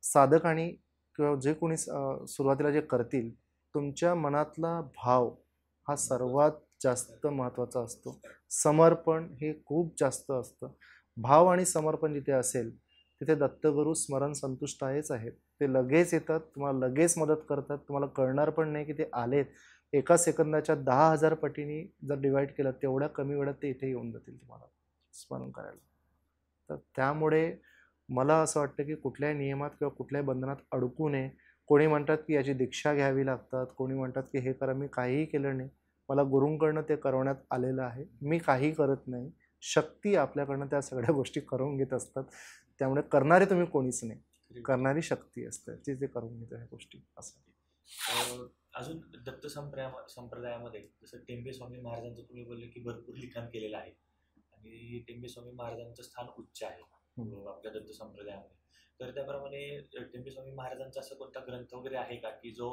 साधक आणि किंवा जे कोणी सुरुवातीला जे करतील, तुमच्या मनातला भाव हा सर्वात जास्त महत्त्वाचा असतो. समर्पण हे खूप जास्त असतं. भाव आणि समर्पण जिथे असेल तिथे दत्तगुरू स्मरण संतुष्ट आहेत. ते लगेच येतात, तुम्हाला लगेच मदत करतात. तुम्हाला कळणार पण नाही की ते आलेत. एका सेकंदाच्या 10,000 पटीने जर डिवाईड केलं तेवढ्या कमी वेळात ते इथे येऊन जातील तुम्हाला स्मरण करायला. तर त्यामुळे मला असं वाटतं की कुठल्याही नियमात किंवा कुठल्याही बंधनात अडकू नये. कोणी म्हणतात की याची दीक्षा घ्यावी लागतात, कोणी म्हणतात की हे करा. मी काहीही केलं नाही, मला गुरूंकडनं ते करवण्यात आलेलं आहे. मी काही करत नाही, शक्ती आपल्याकडनं त्या सगळ्या गोष्टी करून घेत असतात. त्यामुळे करणारे तुम्ही कोणीच नाही, करणारी शक्ती असते ती ते करून घेते ह्या गोष्टी. असं अजून दत्त संप्रदायामध्ये जसं टेंबेस्वामी महाराजांचं तुम्ही बोलले की भरपूर लिखाण केलेलं आहे आणि टेंबेस्वामी महाराजांचं स्थान उच्च आहे आपल्या दत्त संप्रदायामध्ये. तर त्याप्रमाणे टेंबेस्वामी महाराजांचा असं कोणता ग्रंथ वगैरे आहे का की जो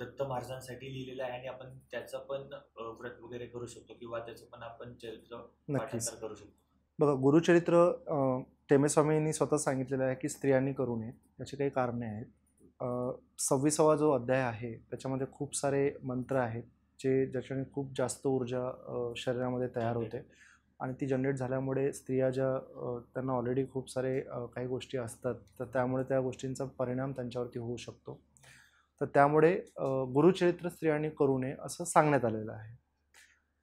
दत्त महाराजांसाठी लिहिलेला आहे आणि आपण त्याचं पण व्रत वगैरे करू शकतो किंवा त्याचं पण आपण चरित्र पाठांतर करू शकतो? बघा, गुरुचरित्र टेंबेस्वामींनी स्वतः सांगितलेलं आहे की स्त्रियांनी करू नये. याची काही कारणे आहेत. 26वा जो अध्याय आहे त्याच्यामध्ये खूप सारे मंत्र आहेत ज्याच्याने खूप जास्त ऊर्जा शरीरामध्ये तयार होते आणि ती जनरेट झाल्यामुळे स्त्रिया ज्या त्यांना ऑलरेडी खूप सारे काही गोष्टी असतात, तर त्यामुळे त्या गोष्टींचा परिणाम त्यांच्यावरती होऊ शकतो. तर त्यामुळे गुरुचरित्र स्त्रियांनी करू नये असं सांगण्यात आलेलं आहे.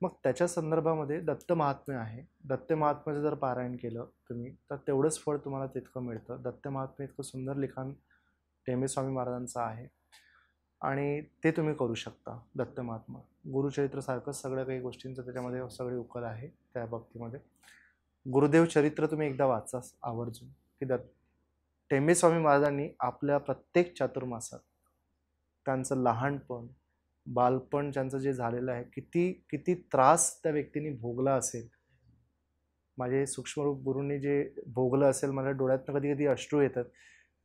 मग त्याच्या संदर्भामध्ये दत्त महात्म्य आहे. दत्त महात्म्याचं जर पारायण केलं तुम्ही तर तेवढंच फळ तुम्हाला तितकं मिळतं. दत्त महात्म्य इतकं सुंदर लिखाण टेंबेस्वामी महाराजांचं आहे आणि ते तुम्ही करू शकता. दत्त महात्मा गुरुचरित्रसारखंच सगळ्या काही गोष्टींचं त्याच्यामध्ये सगळी उकल आहे त्या बाबतीमध्ये. गुरुदेव चरित्र तुम्ही एकदा वाचा आवर्जून, की टेंबेस्वामी महाराजांनी आपल्या प्रत्येक चातुर्मासात त्यांचं लहानपण बालपण त्यांचं जे झालेलं आहे, किती त्रास त्या व्यक्तीने भोगला असेल. माझे सूक्ष्मरूप गुरूंनी जे भोगलं असेल, मला डोळ्यातनं कधी कधी अश्रू येतात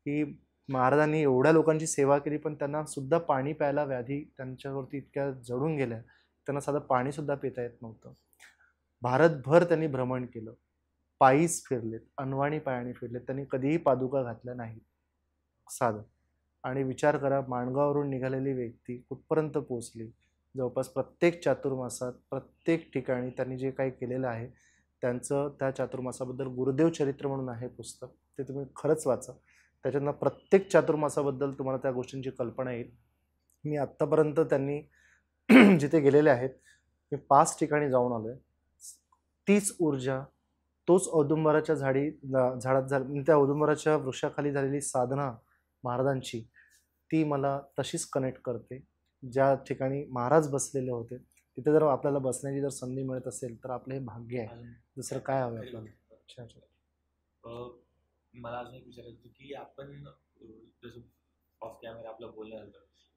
की महाराजांनी एवढ्या लोकांची सेवा केली पण त्यांना सुद्धा पाणी प्यायला व्याधी त्यांच्यावरती इतक्या जडून गेल्या, त्यांना साधं पाणीसुद्धा पिता येत नव्हतं. भारतभर त्यांनी भ्रमण केलं, पायीच फिरलेत, अनवाणी पायाने फिरलेत, त्यांनी कधीही पादुका घातल्या नाहीत साधं. आणि विचार करा, माणगावरून निघालेली व्यक्ती कुठपर्यंत पोहोचली. जवळपास प्रत्येक चातुर्मासात प्रत्येक ठिकाणी त्यांनी जे काही केलेलं आहे त्यांचं, त्या चातुर्मासाबद्दल गुरुदेव चरित्र म्हणून आहे पुस्तक, ते तुम्ही खरंच वाचा. त्याच्यातनं प्रत्येक चातुर्मासाबद्दल तुम्हाला त्या गोष्टींची कल्पना येईल. मी आत्तापर्यंत त्यांनी जिथे गेलेले आहेत मी 5 ठिकाणी जाऊन आलो आहे. तीच ऊर्जा, तोच औदुंबराच्या झाडात त्या औदुंबराच्या वृक्षाखाली झालेली साधना महाराजांची, ती मला तशीच कनेक्ट करते. ज्या ठिकाणी महाराज बसलेले होते तिथे जर आपल्याला बसण्याची जर संधी मिळत असेल तर आपलं हे भाग्य आहे. दुसरं काय हवं आपल्याला. अच्छा अच्छा. मला अजून एक विचारायचं होतं की आपण जसं ऑफ कॅमेरा आपलं बोलणं झालं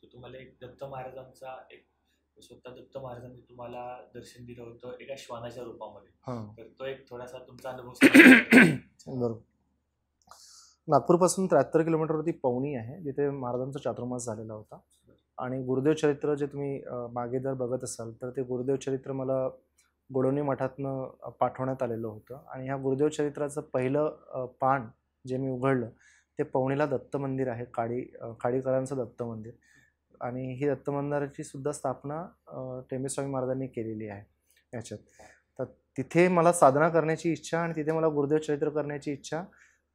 तर तुम्हाला एक दत्त महाराजांचा एक स्वतः दत्त महाराजांनी तुम्हाला दर्शन दिलं होतं एका श्वानाच्या रूपामध्ये. तर तो एक थोडासा तुमचा अनुभव बरोबर. नागपूरपासून 73 किलोमीटरवरती पवनी आहे जिथे महाराजांचा चातुर्मास झालेला होता. आणि गुरुदेव चरित्र जे तुम्ही मागे जर बघत असाल तर ते गुरुदेव चरित्र मला गोडवणी मठातनं पाठवण्यात आलेलं होतं. आणि ह्या गुरुदेव चरित्राचं पहिलं पान जे मी उघडलं ते पवनीला दत्त मंदिर आहे, खाडीकरांचं दत्त मंदिर. आणि ही दत्त मंदिराची सुद्धा स्थापना टेंबेस्वामी महाराजांनी केलेली आहे याच्यात. तर तिथे मला साधना करण्याची इच्छा आणि तिथे मला गुरुदेव चरित्र करण्याची इच्छा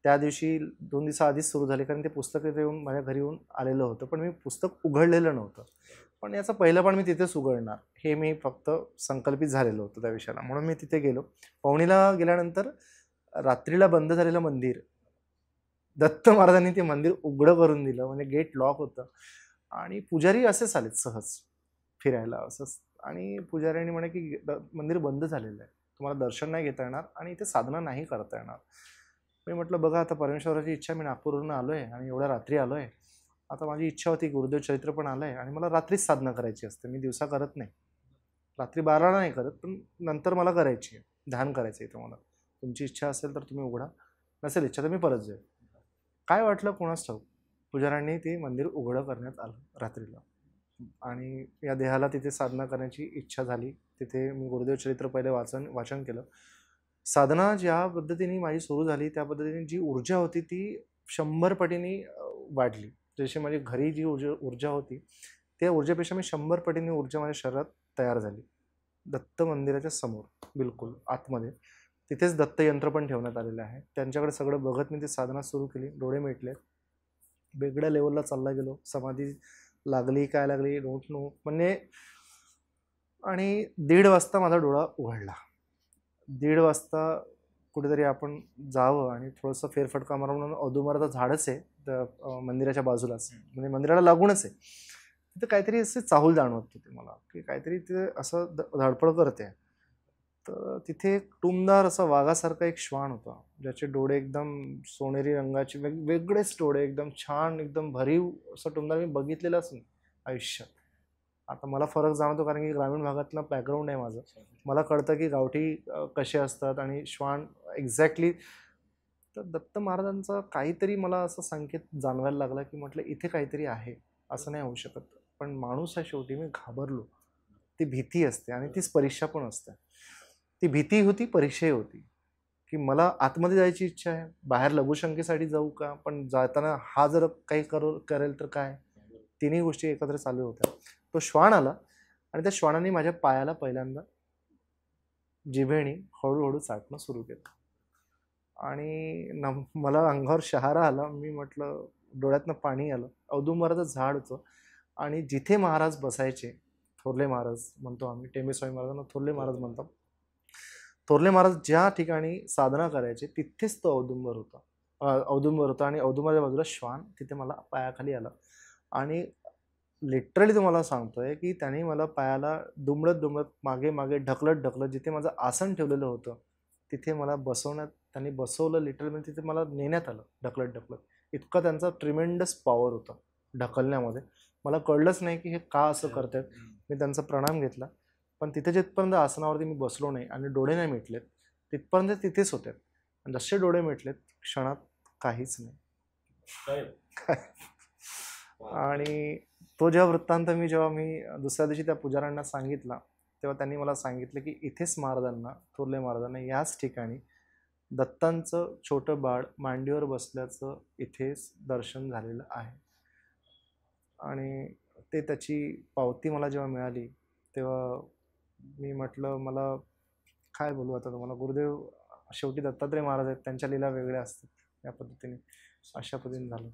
त्या दिवशी 2 दिवसाआधीच सुरू झाली, कारण ते पुस्तक तिथे येऊन माझ्या घरी येऊन आलेलं होतं. पण मी पुस्तक उघडलेलं नव्हतं. पण याचं पहिलं पण मी तिथेच उघडणार हे मी फक्त संकल्पित झालेलं होतं त्या विषयाला. म्हणून मी तिथे गेलो. पवनीला गेल्यानंतर रात्रीला बंद झालेलं मंदिर, दत्त महाराजांनी ते मंदिर उघडं करून दिलं. म्हणजे गेट लॉक होतं आणि पुजारी असेच आलेत सहज फिरायला असंच. आणि पुजाऱ्यांनी म्हणे की मंदिर बंद झालेलं आहे, तुम्हाला दर्शन नाही घेता येणार आणि इथे साधना नाही करता येणार. मी म्हटलं बघा आता परमेश्वराची इच्छा, मी नागपूरवरून आलो आहे आणि एवढ्या रात्री आलो आहे. आता माझी इच्छा होती, गुरुदेव चरित्र पण आलं आहे आणि मला रात्रीच साधना करायची असते. मी दिवसा करत नाही, रात्री 12ला नाही करत, पण नंतर मला करायची आहे, ध्यान करायचं आहे. तुम्हाला तुमची इच्छा असेल तर तुम्ही उघडा, नसेल इच्छा तर मी परत जाईल. काय वाटलं कोणास ठाऊक, पुजाऱ्यांनी ते मंदिर उघडं करण्यात आलं रात्रीला. आणि या देहाला तिथे साधना करण्याची इच्छा झाली. तिथे मी गुरुदेव चरित्र पहिले वाचन केलं. साधना ज्या पद्धतीने माझी सुरू झाली त्या पद्धतीने जी ऊर्जा होती ती 100 पटीने वाढली. जशी माझी घरी जी ऊर्जा होती त्या ऊर्जेपेक्षा मी 100 पटीने ऊर्जा माझ्या शरीरात तयार झाली. दत्त मंदिराच्या समोर बिलकुल आतमध्ये तिथेच दत्त यंत्र पण ठेवण्यात आलेलं आहे. त्यांच्याकडे सगळं बघत मी ती साधना सुरू केली. डोळे मिटले, वेगळ्या लेवलला चालला गेलो. समाधी लागली काय लागली नोट म्हणजे. आणि 1:30 वाजता माझा डोळा उघडला. 1:30 वाजता कुठेतरी आपण जावं आणि थोडंसं फेरफटका मारा म्हणून औदुंबराचं झाडच आहे त्या मंदिराच्या बाजूलाच, म्हणजे मंदिराला लागूनच आहे. तिथं काहीतरी असे चाहूल जाणवत होते मला की काहीतरी तिथे असं धडपड करते. तर तिथे एक टुमदार असा वाघासारखा एक श्वान होता, ज्याचे डोळे एकदम सोनेरी रंगाचे, वेगळेच डोळे, एकदम छान, एकदम भरीव असं टुमदार मी बघितलेलंच नाही आयुष्यात. आता मला फरक जाणवतो कारण की ग्रामीण भागातलं बॅकग्राऊंड आहे माझं. मला कळतं की गावठी कसे असतात आणि श्वान एक्झॅक्टली. तर दत्त महाराजांचा काहीतरी मला असं संकेत जाणवायला लागला की म्हटलं इथे काहीतरी आहे, असं नाही होऊ शकत. पण माणूस आहे शेवटी. मी घाबरलो. ती भीती असते आणि तीच परीक्षा पण असते. ती भीती होती, परीक्षाही होती की मला आतमध्ये जायची इच्छा आहे, बाहेर लघुशंकेसाठी जाऊ का, पण जाताना हा जर काही करेल तर काय. तिन्ही गोष्टी एकत्र चालू होत्या. तो श्वान आला आणि त्या श्वानाने माझ्या पायाला पहिल्यांदा जिभेने हळूहळू चाटणं सुरू केलं आणि मला अंगावर शहारा आला. मी म्हटलं, डोळ्यातनं पाणी आलं. औदुंबराचं झाड होतं आणि जिथे महाराज बसायचे, थोरले महाराज म्हणतो आम्ही, टेंबेस्वामी महाराजांना थोरले महाराज म्हणतो. थोरले महाराज ज्या ठिकाणी साधना करायचे तिथेच तो औदुंबर होता आणि औदुंबराच्या बाजूला श्वान तिथे मला पायाखाली आला. आणि लिटरली तुम्हाला सांगतोय की त्याने मला पायाला दुमडत मागे ढकलत जिथे माझं आसन ठेवलेलं होतं तिथे मला त्यांनी बसवलं. लिटरली म्हणजे तिथे मला नेण्यात आलं ढकलत. इतका त्यांचा ट्रिमेंडस पॉवर होता ढकलण्यामध्ये. मला कळलंच नाही की हे का असं करतात. मी त्यांचा प्रणाम घेतला, पण तिथे जिथपर्यंत आसनावरती मी बसलो नाही आणि डोळे नाही मिटलेत तिथपर्यंत तिथेच होते. आणि जसे डोळे मिटलेत क्षणात काहीच नाही. आणि तो वृत्तांत जेव्हा मी दुसऱ्या दिवशी त्या पुजाऱ्यांना सांगितला तेव्हा त्यांनी मला सांगितलं की इथेच महाराजांना, थोरले महाराजांना याच ठिकाणी दत्तांचं छोटं बाळ मांडीवर बसल्याचं इथेच दर्शन झालेलं आहे. आणि ते त्याची पावती मला जेव्हा मिळाली तेव्हा मी म्हटलं मला काय बोलू आता तुम्हाला. गुरुदेव शेवटी दत्तात्रय महाराज आहेत, त्यांच्या लीला वेगळ्या असतात. या पद्धतीने अशा पद्धतीने झालं.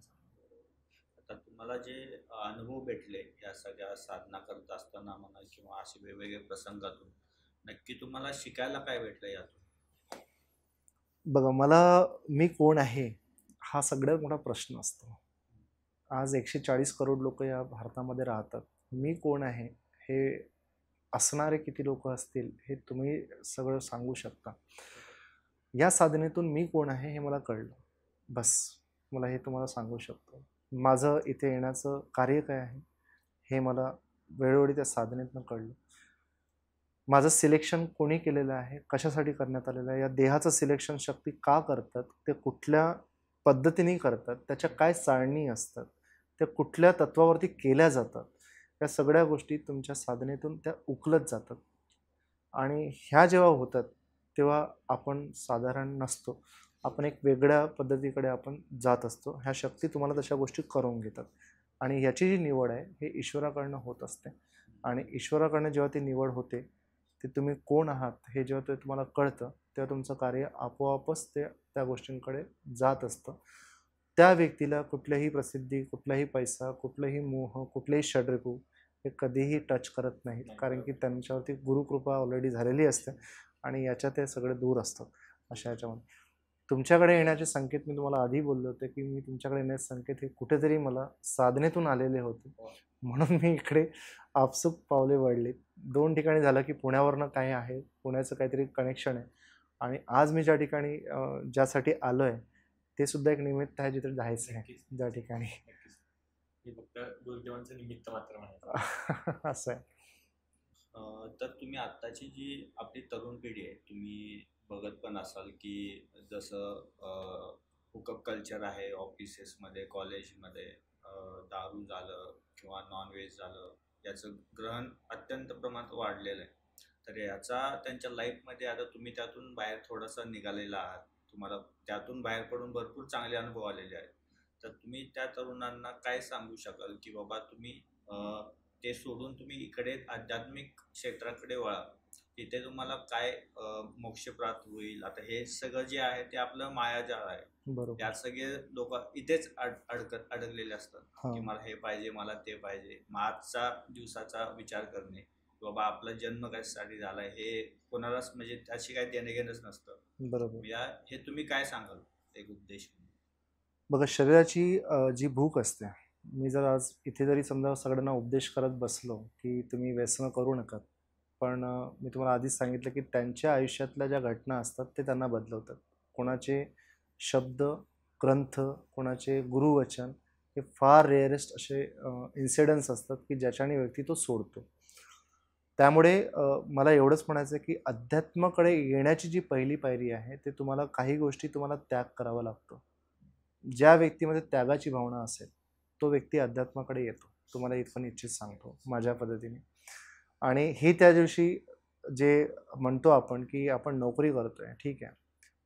आता तुम्हाला जे अनुभव भेटले या सगळ्या साधना करत असताना म्हणा किंवा असे वेगवेगळे प्रसंगातून, नक्की तुम्हाला शिकायला काय भेटलं यातून? बघा, मला मी कोण आहे हा सगळ्यात मोठा प्रश्न असतो. आज 140 करोड लोक या भारतामध्ये राहतात. मी कोण आहे हे असणारे किती लोक असतील हे तुम्ही सगळं सांगू शकता. या साधनेतून मी कोण आहे हे मला कळलं. बस मला हे तुम्हाला सांगू शकतो. माझं इथे येण्याचं कार्य काय आहे हे मला वेळोवेळी त्या साधनेतनं कळलं. माझं सिलेक्शन कोणी केलेलं आहे, कशासाठी करण्यात आलेलं आहे, या देहाचं सिलेक्शन शक्ती का करतात, ते कुठल्या पद्धतीने करतात, त्याच्या काय चाळणी असतात, त्या कुठल्या तत्वावरती केल्या जातात, या सगळ्या गोष्टी तुमच्या साधनेतून त्या उकलत जातात. आणि ह्या जेव्हा होतात तेव्हा आपण साधारण नसतो, आपण एक वेगळ्या पद्धतीकडे आपण जात असतो. ह्या शक्ती तुम्हाला तशा गोष्टी करून घेतात. आणि याची जी निवड आहे हे ईश्वराकडनं होत असते. आणि ईश्वराकडनं जेव्हा ती निवड होते, ते तुम्ही कोण आहात हे जेव्हा ते तुम्हाला कळतं तेव्हा तुमचं कार्य आपोआपच ते त्या गोष्टींकडे जात असतं. त्या व्यक्तीला कुठल्याही प्रसिद्धी, कुठलाही पैसा, कुठलंही मोह, कुठलेही षड्रिपू हे कधीही टच करत नाहीत. कारण की त्यांच्यावरती गुरुकृपा ऑलरेडी झालेली असते आणि याच्या ते सगळे दूर असतात. अशा याच्यामध्ये तुमच्याकडे येण्याचे संकेत मी तुम्हाला आधी बोलले होते की मी तुमच्याकडे येण्याचे संकेत हे कुठेतरी मला साधनेतून आलेले होते. म्हणून मी इकडे आपसूक पावले वळली. 2 ठिकाणी झालं की पुण्यावरनं काय आहे, पुण्याचं काहीतरी कनेक्शन आहे. आणि आज मी ज्या ठिकाणी ज्यासाठी आलो आहे ते सुद्धा एक निमित्त आहे जिथे जायचं आहे ज्या ठिकाणी. फक्त गुरुदेवांचं निमित्त मात्र म्हणायचं असं आहे. तर तुम्ही आत्ताची जी आपली तरुण पिढी आहे, तुम्ही बघत पण असाल की जसं हुकअप कल्चर आहे ऑफिसेसमध्ये, कॉलेजमध्ये, दारू झालं किंवा नॉनव्हेज झालं, याचं ग्रहण अत्यंत प्रमाणात वाढलेलं आहे. तर याचा त्यांच्या लाईफमध्ये आता तुम्ही त्यातून बाहेर थोडासा निघालेला आहात, तुम्हाला त्यातून बाहेर पडून भरपूर चांगले अनुभव आलेले आहेत. तर तुम्ही त्या तरुणांना काय सांगू शकाल की बाबा तुम्ही ते सोडून तुम्ही इकडे आध्यात्मिक क्षेत्राकडे वळा, तिथे तुम्हाला काय मोक्ष प्राप्त होईल? आता हे सगळं जे आहे ते आपलं मायाजाळ आहे. बरोबर. त्यात सगळे लोक इथेच अडकलेले असतात की मला हे पाहिजे, मला ते पाहिजे. मग आजचा दिवसाचा विचार करणे, बाबा आपला जन्म कशासाठी झालाय हे कोणालाच म्हणजे त्याशी काही देणं घेणंच नसतं. बरोबर. हे तुम्ही काय सांगाल एक उद्देश? बघा, शरीराची जी भूक असते, मी जर आज इथे जरी समजा सगळ्यांना उपदेश करत बसलो की तुम्ही व्यसनं करू नका, पण मी तुम्हाला आधीच सांगितलं की त्यांच्या आयुष्यातल्या ज्या घटना असतात ते त्यांना बदलवतात. कोणाचे शब्द, ग्रंथ, कोणाचे गुरुवचन हे फार रेअरेस्ट असे इन्सिडन्स असतात की ज्याच्याने व्यक्ती तो सोडतो. त्यामुळे मला एवढंच म्हणायचं आहे की अध्यात्माकडे येण्याची जी पहिली पायरी आहे ते तुम्हाला काही गोष्टी तुम्हाला त्याग करावा लागतो. ज्या व्यक्तीमध्ये त्यागाची भावना असेल तो व्यक्ती अध्यात्माकडे येतो. तुम्हाला इथं निश्चित सांगतो माझ्या पद्धतीने. आणि ही त्या दिवशी जे म्हणतो आपण की आपण नोकरी करतोय, ठीक आहे,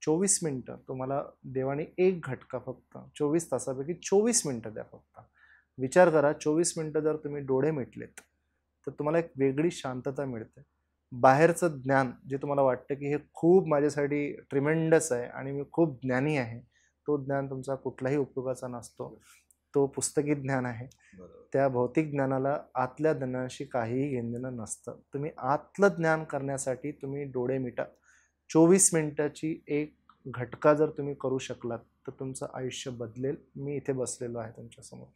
24 मिनटं तुम्हाला देवाने एक घटका फक्त 24 तासापैकी 24 मिनटं द्या फक्त. विचार करा, 24 मिनटं जर तुम्ही डोळे मिटलेत तर तुम्हाला एक वेगळी शांतता मिळते. बाहेरचं ज्ञान जे तुम्हाला वाटतं की हे खूप माझ्यासाठी ट्रिमेंडस आहे आणि मी खूप ज्ञानी आहे, तो ज्ञान तुमचा कुठलाही उपयोगाचा नसतो. तो पुस्तकी ज्ञान आहे. त्या भौतिक ज्ञानाला आतल्या ज्ञानाशी काहीही घेणं नसतं. तुम्ही आतलं ज्ञान करण्यासाठी तुम्ही डोळे मिटा. 24 मिनिटाची एक घटका जर तुम्ही करू शकलात तर तुमचं आयुष्य बदलेल. मी इथे बसलेलो आहे तुमच्यासमोर.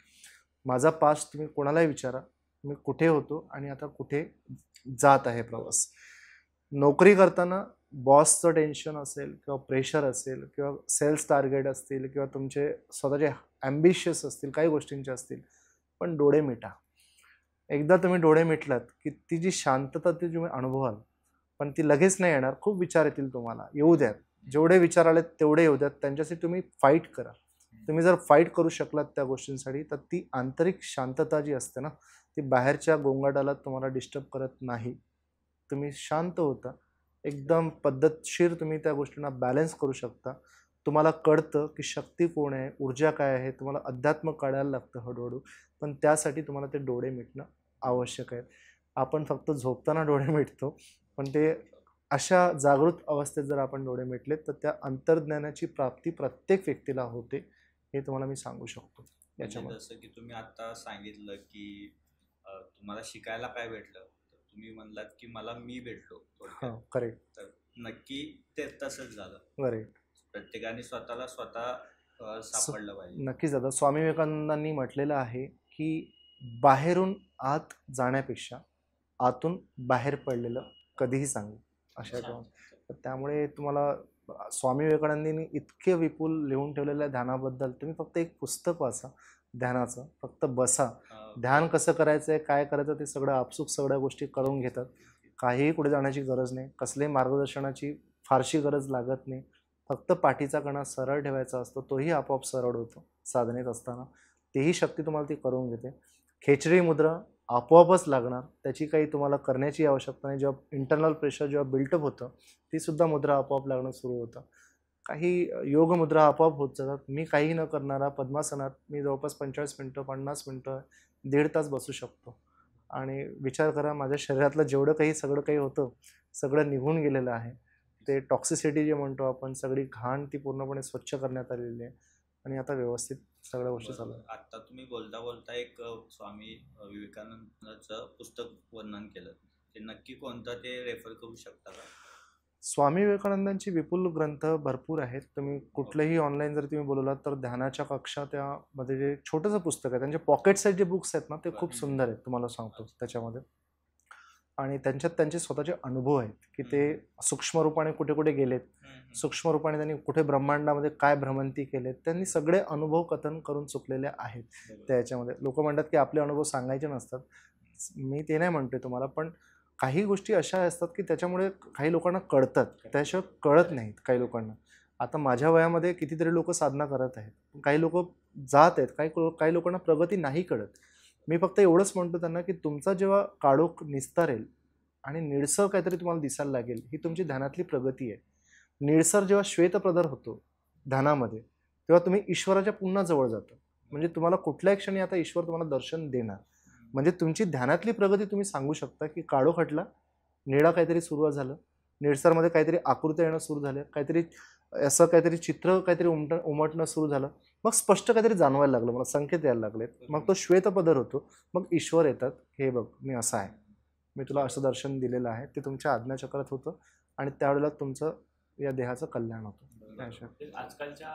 माझा पास्ट तुम्ही कोणालाही विचारा, मी कुठे होतो आणि आता कुठे जात आहे प्रवास. नोकरी करताना बॉसचं टेन्शन असेल किंवा प्रेशर असेल किंवा सेल्स टार्गेट असतील किंवा तुमचे स्वतःचे ॲम्बिशियस असतील, काही गोष्टींचे असतील, पण डोळे मिटा. एकदा तुम्ही डोळे मिटलात की ती जी शांतता ती तुम्ही अनुभवाल, पण ती लगेच नाही येणार. खूप विचार येतील तुम्हाला, येऊ द्यात. जेवढे विचार आलेत तेवढे येऊ द्यात. त्यांच्यासाठी तुम्ही फाईट करा. तुम्ही जर फाईट करू शकलात त्या गोष्टींसाठी तर ती आंतरिक शांतता जी असते ना, ती बाहेरच्या गोंगाटाला तुम्हाला डिस्टर्ब करत नाही. तुम्ही शांत होता, एकदम पद्धतशीर तुम्ही त्या गोष्टींना बॅलन्स करू शकता. तुम्हाला कळतं की शक्ती कोण आहे, ऊर्जा काय आहे, तुम्हाला अध्यात्म कळायला लागतं हळूहळू. पण त्यासाठी तुम्हाला ते डोळे मिटणं आवश्यक आहे. आपण फक्त झोपताना डोळे मिटतो, पण ते अशा जागृत अवस्थेत जर आपण डोळे मिटलेत तर त्या अंतर्ज्ञानाची प्राप्ती प्रत्येक व्यक्तीला होते, हे तुम्हाला मी सांगू शकतो म्हणजे याच्यामध्ये. जसं की तुम्ही आता सांगितलं की तुम्हाला शिकायला काय भेटलं, तर तुम्ही म्हणलात की मला मी भेटलो थोडक्यात. करेक्ट. तर नक्की ते तसंच झालं. करेक्ट. प्रत्येकाने स्वतःला स्वतः सापडलं पाहिजे. नक्कीच दादा. स्वामी विवेकानंदांनी म्हटलेलं आहे की बाहेरून आत जाण्यापेक्षा आतून बाहेर पडलेलं कधीही चांगलं, अशा छान. तर त्यामुळे तुम्हाला स्वामी विवेकानंदांनी इतके विपुल लिहून ठेवलेल्या ध्यानाबद्दल तुम्ही फक्त एक पुस्तक वाचा ध्यानाचं, फक्त बसा. ध्यान कसं करायचं आहे, काय करायचं ते सगळं आपसूक सगळ्या गोष्टी करून घेतात. काहीही कुठे जाण्याची गरज नाही, कसल्याही मार्गदर्शनाची फारशी गरज लागत नाही. फक्त पाठीचा कणा सरळ ठेवायचा असतो, तोही आपोआप सरळ होतो साधनेत असताना. तेही शक्ती तुम्हाला ती करून घेते. खेचरी मुद्रा आपोआपच लागणार, त्याची काही तुम्हाला करण्याची आवश्यकता नाही. जेव्हा इंटरनल प्रेशर जेव्हा बिल्टअप होतं, तीसुद्धा मुद्रा आपोआप लागणं सुरू होतं. काही योग मुद्रा आपोआप होत जातात. मी काही न करणारा पद्मासनात मी जवळपास 45 मिनटं, 50 मिनटं, 1.5 तास बसू शकतो. आणि विचार करा, माझ्या शरीरातलं जेवढं काही सगळं काही होतं, सगळं निघून गेलेलं आहे. ते टॉक्सिसिटी जे म्हणतो आपण, सगळी घाण ती पूर्णपणे स्वच्छ करण्यात आलेली आहे आणि आता व्यवस्थित सगळ्या गोष्टी चालू आहेत. आता तुम्ही बोलता बोलता एक स्वामी विवेकानंदाचं पुस्तक वर्णन केलं, ते नक्की कोणतं ते रेफर करू शकता का? स्वामी विवेकानंदांची विपुल ग्रंथ भरपूर आहेत. तुम्ही कुठलेही ऑनलाईन जर तुम्ही बोललात तर ध्यानाच्या कक्षा, त्यामध्ये जे छोटंसं पुस्तक आहे, त्यांचे पॉकेट साईज जे बुक्स आहेत ना, ते खूप सुंदर आहेत, तुम्हाला सांगतो त्याच्यामध्ये. आणि त्यांच्यात त्यांचे स्वतःचे अनुभव आहेत की ते सूक्ष्म रूपाने कुठे कुठे गेलेत, सूक्ष्म रूपाने त्यांनी कुठे ब्रह्मांडामध्ये काय भ्रमंती केलेत, त्यांनी सगळे अनुभव कथन करून चुकलेले आहेत त्याच्यामध्ये. लोक म्हणतात की आपले अनुभव सांगायचे नसतात, मी ते नाही म्हणतोय तुम्हाला, पण काही गोष्टी अशा असतात की त्याच्यामुळे काही लोकांना कळतात, त्याशिवाय कळत नाहीत काही लोकांना. आता माझ्या वयामध्ये कितीतरी लोक साधना करत आहेत, काही लोक जात आहेत, काही लोकांना प्रगती नाही कळत. मी फक्त एवढंच म्हणतो त्यांना की तुमचा जेव्हा काळोख निस्तारेल आणि निळसर काहीतरी तुम्हाला दिसायला लागेल, ही तुमची ध्यानातली प्रगती आहे. निळसर जेव्हा श्वेतप्रदर होतो ध्यानामध्ये, तेव्हा तुम्ही ईश्वराच्या पुन्हा जवळ जाता. म्हणजे तुम्हाला कुठल्याही क्षणी आता ईश्वर तुम्हाला दर्शन देणार. म्हणजे तुमची ध्यानातली प्रगती तुम्ही सांगू शकता की काळोख हटला, निळा काहीतरी सुरुवात झालं, निळसरमध्ये काहीतरी आकृत्या येणं सुरू झाल्या, काहीतरी असं काहीतरी चित्र काहीतरी उमटणं सुरू झालं, मग स्पष्ट काहीतरी जाणवायला लागलं, मला संकेत यायला लागलेत. मग तो श्वेतपदर होतो, मग ईश्वर येतात, हे बघ मी असा आहे, मी तुला असं दर्शन दिलेलं आहे. ते तुमच्या आज्ञाचक्रात होतं आणि त्यावेळेला तुमचं या देहाचं कल्याण होतं. आजकालच्या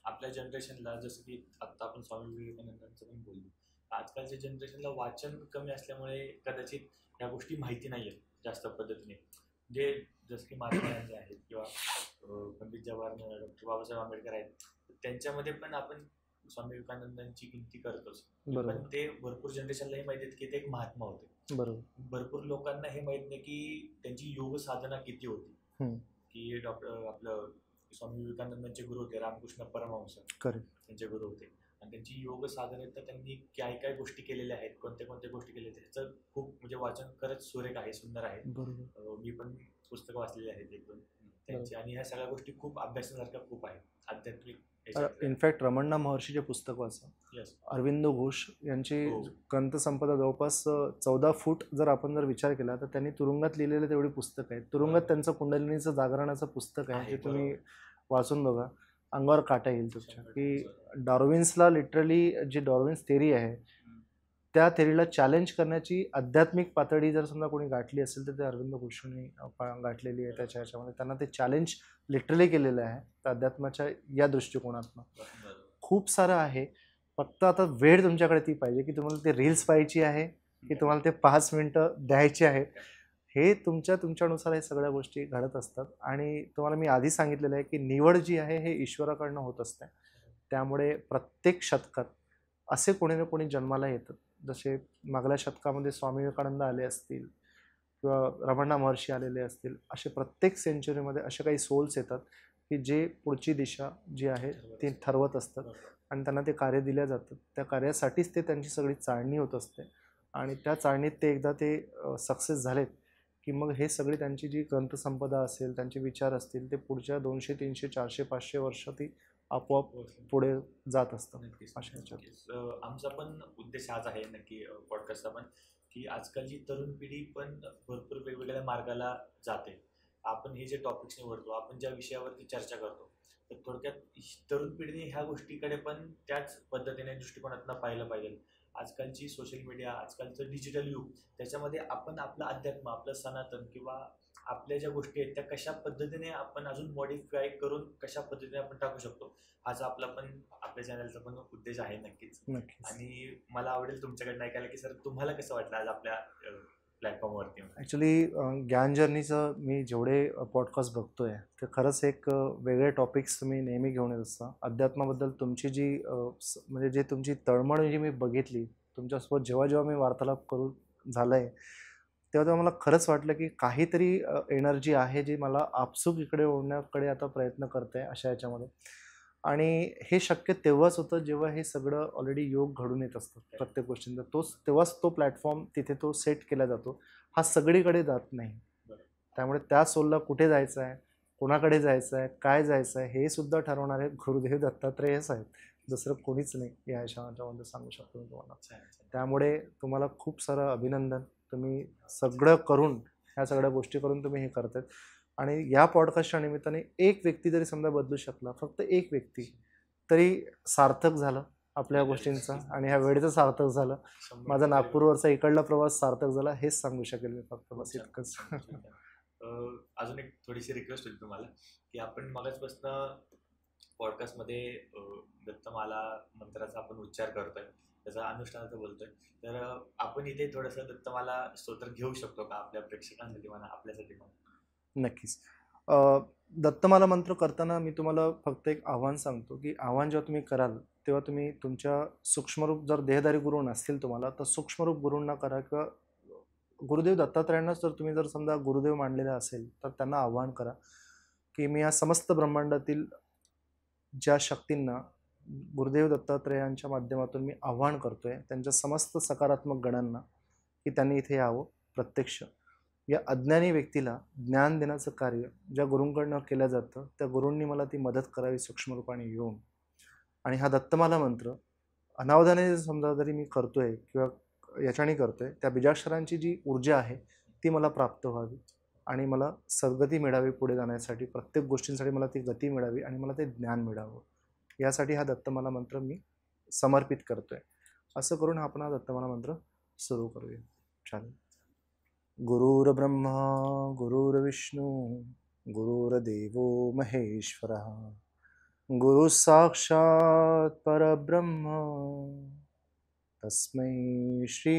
आपल्या जनरेशनला, जसं की आता आपण स्वामी विवेकानंदांचं पण बोललो, आजकालच्या जनरेशनला वाचन कमी असल्यामुळे कदाचित ह्या गोष्टी माहिती नाही आहेत जास्त पद्धतीने. जे जसं की महात्मा आहेत किंवा पंडित जवाहरलाल, डॉक्टर बाबासाहेब आंबेडकर आहेत, त्यांच्यामध्ये पण आपण स्वामी विवेकानंदांची गिनती करतोच. पण ते भरपूर जनरेशनलाही माहिती आहेत की ते एक महात्मा होते. बरोबर. भरपूर लोकांना हे माहित नाही की त्यांची योग साधना किती होती. की आपलं स्वामी विवेकानंदांचे गुरु होते रामकृष्ण परमहंस, त्यांचे गुरु होते. आणि त्यांची योग साधनेत तर त्यांनी काय काय गोष्टी केलेल्या आहेत, कोणत्या कोणत्या गोष्टी केल्या आहेत, ह्याचं खूप म्हणजे वाचन खरंच सुरेख आहे, सुंदर आहे. मी पण पुस्तकं वाचलेली आहेत एक दोन त्यांची, आणि ह्या सगळ्या गोष्टी खूप अभ्यासासारख्या खूप आहेत आध्यात्मिक. इनफॅक्ट रमण्णा महर्षीचे पुस्तक वाचा. अरविंद घोष यांची ग्रंथसंपदा जवळपास 14 फूट जर आपण विचार केला तर त्यांनी तुरुंगात लिहिलेलं तेवढी पुस्तक आहेत. तुरुंगात त्यांचं कुंडलिनीचं जागरणाचं पुस्तक आहे, ते तुम्ही वाचून बघा, अंगावर काटा येईल तुमच्या. की डार्विन्सला लिटरली जी डार्विन्स थेरी आहे त्या थेरीला चॅलेंज करण्याची आध्यात्मिक पातळी जर समजा कोणी गाठली असेल तर ते अरविंद घोषांनी गाठलेली आहे. त्याच्या ह्याच्यामध्ये त्यांना ते चॅलेंज लिटरली केलेलं आहे तर अध्यात्माच्या या दृष्टिकोनातून. खूप सारं आहे, फक्त आता वेळ तुमच्याकडे ती पाहिजे की तुम्हाला ते रील्स पाहायची आहे की तुम्हाला ते 5 मिनटं द्यायची आहे. हे तुमच्यानुसार हे सगळ्या गोष्टी घडत असतात. आणि तुम्हाला मी आधी सांगितलेलं आहे की निवड जी आहे हे ईश्वराकडनं होत असते. त्यामुळे प्रत्येक शतकात असे कोणी ना कोणी जन्माला येतात. जसे मागल्या शतकामध्ये स्वामी विवेकानंद आले असतील किंवा रमण्णा महर्षी आलेले असतील, असे प्रत्येक सेंचुरीमध्ये असे काही सोल्स येतात की जे पुढची दिशा जी आहे ती ठरवत असतात आणि त्यांना ते कार्य दिल्या जातं. त्या कार्यासाठीच ते त्यांची सगळी चाळणी होत असते आणि त्या चाळणीत ते एकदा ते सक्सेस झालेत की मग हे सगळी त्यांची जी ग्रंथसंपदा असेल, त्यांचे विचार असतील, ते पुढच्या 200, 300, 400, 500 वर्ष ती आपोआप पुढे जात असतं. अशा ह्याच्यात आमचा पण उद्देश हाच आहे नक्की पॉडकास्टचा पण, की आजकालची तरुण पिढी पण भरपूर वेगवेगळ्या मार्गाला जाते. आपण हे जे टॉपिक्स निवडतो, आपण ज्या विषयावरती चर्चा करतो, तर थोडक्यात तरुण पिढीने ह्या गोष्टीकडे पण त्याच पद्धतीने दृष्टिकोनातून पाहिलं पाहिजे. आजकालची सोशल मीडिया, आजकालचं डिजिटल युग, त्याच्यामध्ये आपण आपलं अध्यात्म, आपलं सनातन किंवा आपल्या ज्या गोष्टी आहेत त्या कशा पद्धतीने आपण अजून मॉडिफाय करून कशा पद्धतीने आपण टाकू शकतो, हाच आपला पण आपल्या चॅनलचा पण उद्देश आहे नक्कीच. आणि मला आवडेल तुमच्याकडनं ऐकायला की सर तुम्हाला कसं वाटलं आज आपल्या प्लॅटफॉर्मवरती. ॲक्च्युली ज्ञान जर्नीचं मी जेवढे पॉडकास्ट बघतोय ते खरंच एक वेगळे टॉपिक्स तुम्ही नेहमी घेऊन येत असता. अध्यात्माबद्दल तुमची जी म्हणजे जे तुमची तळमळ जी मी बघितली तुमच्यासोबत जेव्हा मी वार्तालाप करू झालं आहे तेव्हा मला खरंच वाटलं की काहीतरी एनर्जी आहे जी मला आपसूक इकडे ओढण्याकडे आता प्रयत्न करते अशा याच्यामध्ये. आणि हे शक्य तेव्हाच होतं जेव्हा हे सगळं ऑलरेडी योग घडून येत असतं प्रत्येक गोष्टींचा. तेव्हाच तो प्लॅटफॉर्म तिथे तो सेट केला जातो. हा सगळीकडे जात नाही. त्यामुळे त्या सोलला कुठे जायचं आहे, कोणाकडे जायचं आहे, काय जायचं आहे हे सुद्धा ठरवणारे गुरुदेव दत्तात्रेयच आहेत. दुसरं कोणीच नाही या याच्यामध्ये सांगू शकतो मी तुम्हाला. त्यामुळे तुम्हाला खूप सारं अभिनंदन. तुम्ही सगळं करून ह्या सगळ्या गोष्टी करून तुम्ही हे करतायत. आणि या पॉडकास्टच्या निमित्ताने एक व्यक्ती जरी समजा बदलू शकला, फक्त एक व्यक्ती, तरी सार्थक झालं आपल्या गोष्टींचा आणि ह्या वेळेचं सार्थक झालं. माझा नागपूरवरचा इकडला प्रवास सार्थक झाला हेच सांगू शकेल मी फक्त, बस इतकंच. अजून एक थोडीशी रिक्वेस्ट होती तुम्हाला की आपण मगाचपासून पॉडकास्टमध्ये दत्तमाला मंत्राचा आपण उच्चार करतोय, त्याचा अनुष्ठानाचं बोलतोय, तर आपण इथे थोडंसं दत्तमाला स्तोत्र घेऊ शकतो का आपल्या प्रेक्षकांसाठी म्हणा, आपल्यासाठी म्हणा? नक्कीच. दत्तमाला मंत्र करताना मी तुम्हाला फक्त एक आव्हान सांगतो की आव्हान जेव्हा तुम्ही कराल तेव्हा तुम्ही तुमच्या सूक्ष्मरूप, जर देहधारी गुरु नसतील तुम्हाला तर सूक्ष्मरूप गुरूंना करा, किंवा गुरुदेव दत्तात्रयांनाच जर तुम्ही जर समजा गुरुदेव मानलेला असेल तर त्यांना आव्हान करा की मी या समस्त ब्रह्मांडातील ज्या शक्तींना गुरुदेव दत्तात्रेयांच्या माध्यमातून मी आव्हान करतोय, त्यांच्या समस्त सकारात्मक गणांना की त्यांनी इथे यावं. प्रत्यक्ष या अज्ञानी व्यक्तीला ज्ञान देण्याचं कार्य ज्या गुरूंकडनं केलं जातं त्या गुरूंनी मला ती मदत करावी सूक्ष्म रूपाने येऊन. आणि हा दत्तमाला मंत्र अनावधाने समजा जरी मी करतोय किंवा याच्याने करतोय, त्या बीजाक्षरांची जी ऊर्जा आहे ती मला प्राप्त व्हावी आणि मला सद्गती मिळावी पुढे जाण्यासाठी. प्रत्येक गोष्टींसाठी मला ती गती मिळावी आणि मला ते ज्ञान मिळावं, यासाठी हा दत्तमाला मंत्र मी समर्पित करतोय. असं करून आपण हा दत्तमाला मंत्र सुरू करूया. चालेल. गुरुर्ब्रह्मा गुरुर्विष्णू गुरुर्देवो महेश्वरः गुरु साक्षात् परब्रह्म तस्मै श्री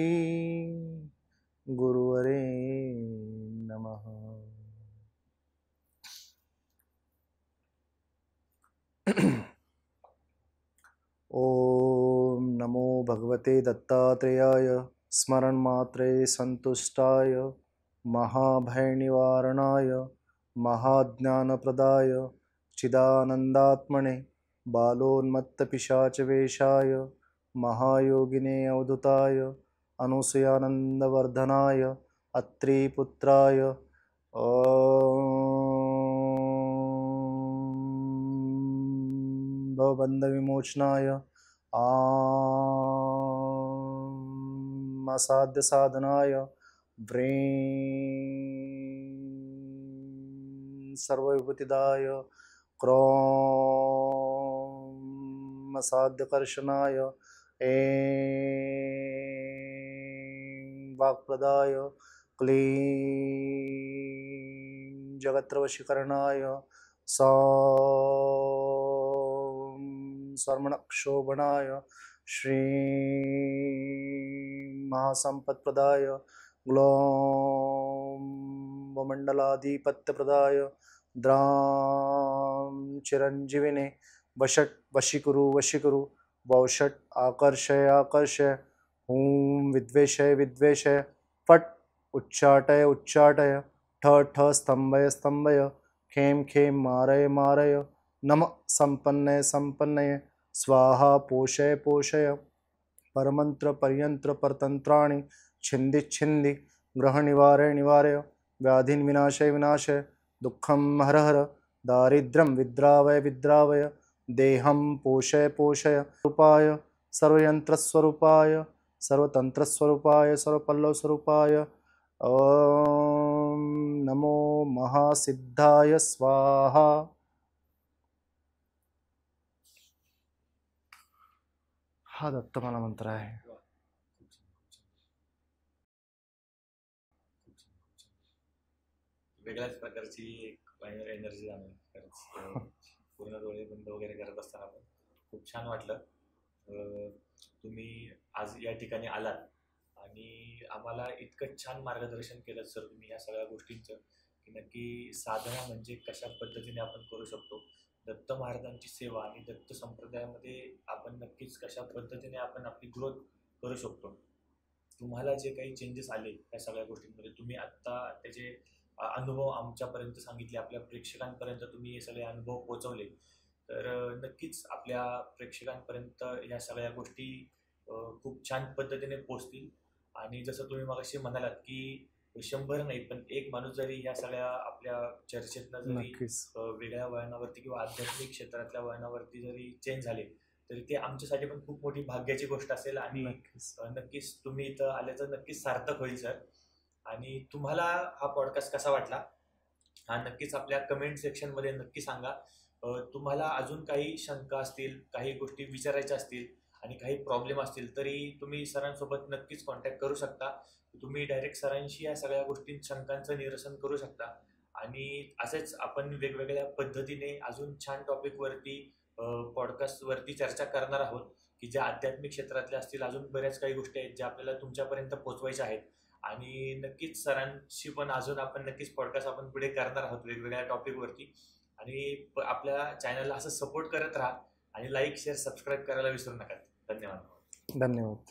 गुरुवरे नमः. ओम नमो भगवते दत्तात्रेयाय स्मरण मात्रे संतुष्टाय महाभयनिवारणाय महाज्ञानप्रदाय चिदानंदात्मने बालोन्मत्तपिशाचवेशाय महायोगिने अवधूताय अनुसूयानंदवर्धनाय अत्रिपुत्राय भवबन्धविमोचनाय असाध्य साधनाय सर्वविभूतिदाय क्रोम असाध्यकर्षणाय वाक्प्रदाय क्लीं जगत्रवशीकरणाय सर्वणक्षोभणाय श्री महासंपत्प्रदाय ग्लों मंडलाधिपत्यप्रदाय द्रां चिरंजीविने वषट वशीकुरु वौषट आकर्षय हूं विद्वेषय फट उच्चाटय ठ स्तंभय खेम मारय नम संपन्नय स्वाहा पोषय परमंत्र पर्यंत्र परतंत्राणि छिंदि ग्रह निवारय व्याधीन् विनाशय विनाशय दुःखं हर हर दारिद्र्यं विद्रावय विद्रावय देहं पोषय पोषय रूपाय सर्वयंत्रस्वरूपाय सर्वतंत्रस्वरूपाय सर्वपल्लवस्वरूपाय ओम नमो महासिद्धाय स्वाहा। हा दत्तमाला मंत्र आहे। वेगळ्याच प्रकारची एक एनर्जी जाणवली खरंच. पूर्ण डोळे बंद वगैरे करत असताना पण खूप छान वाटलं. तुम्ही आज या ठिकाणी आलात आणि आम्हाला इतकं छान मार्गदर्शन केलं सर तुम्ही या सगळ्या गोष्टींचं, की नक्की साधना म्हणजे कशा पद्धतीने आपण करू शकतो, दत्त महाराजांची सेवा आणि दत्त संप्रदायामध्ये आपण नक्कीच कशा पद्धतीने आपण आपली ग्रोथ करू शकतो. तुम्हाला जे काही चेंजेस आले या सगळ्या गोष्टींमध्ये, तुम्ही आत्ता त्याचे अनुभव आमच्यापर्यंत सांगितले, आपल्या प्रेक्षकांपर्यंत तुम्ही हे सगळे अनुभव पोहोचवले, तर नक्कीच आपल्या प्रेक्षकांपर्यंत या सगळ्या गोष्टी खूप छान पद्धतीने पोचतील. आणि जसं तुम्ही मगाशी म्हणालात की 100 नाही पण एक माणूस जरी या सगळ्या आपल्या चर्चेतनं जरी वेगळ्या वळणावरती किंवा आध्यात्मिक क्षेत्रातल्या वळणावरती जरी चेंज झाले तरी ते आमच्यासाठी पण खूप मोठी भाग्याची गोष्ट असेल. आणि नक्कीच तुम्ही इथं आल्याचं नक्कीच सार्थक होईल सर. आणि तुम्हाला हा पॉडकास्ट कसा वाटला हा नक्कीच आपल्या कमेंट सेक्शनमध्ये नक्की सांगा. तुम्हाला अजून काही शंका असतील, काही गोष्टी विचारायच्या असतील आणि काही प्रॉब्लेम असतील तरी तुम्ही सरांसोबत नक्कीच कॉन्टॅक्ट करू शकता. तुम्ही डायरेक्ट सरांशी या सगळ्या गोष्टी शंकांचं निरसन करू शकता. आणि असेच आपण वेगवेगळ्या पद्धतीने अजून छान टॉपिकवरती पॉडकास्टवरती चर्चा करणार आहोत, की ज्या आध्यात्मिक क्षेत्रातल्या असतील. अजून बऱ्याच काही गोष्टी आहेत ज्या आपल्याला तुमच्यापर्यंत पोहोचवायच्या आहेत. आणि नक्कीच सरांशी पण अजून आपण नक्कीच पॉडकास्ट आपण पुढे करणार आहोत वेगवेगळ्या टॉपिकवरती. आणि आपल्या चॅनलला असं सपोर्ट करत राहा आणि लाईक शेअर सबस्क्राईब करायला विसरू नका. धन्यवाद. धन्यवाद.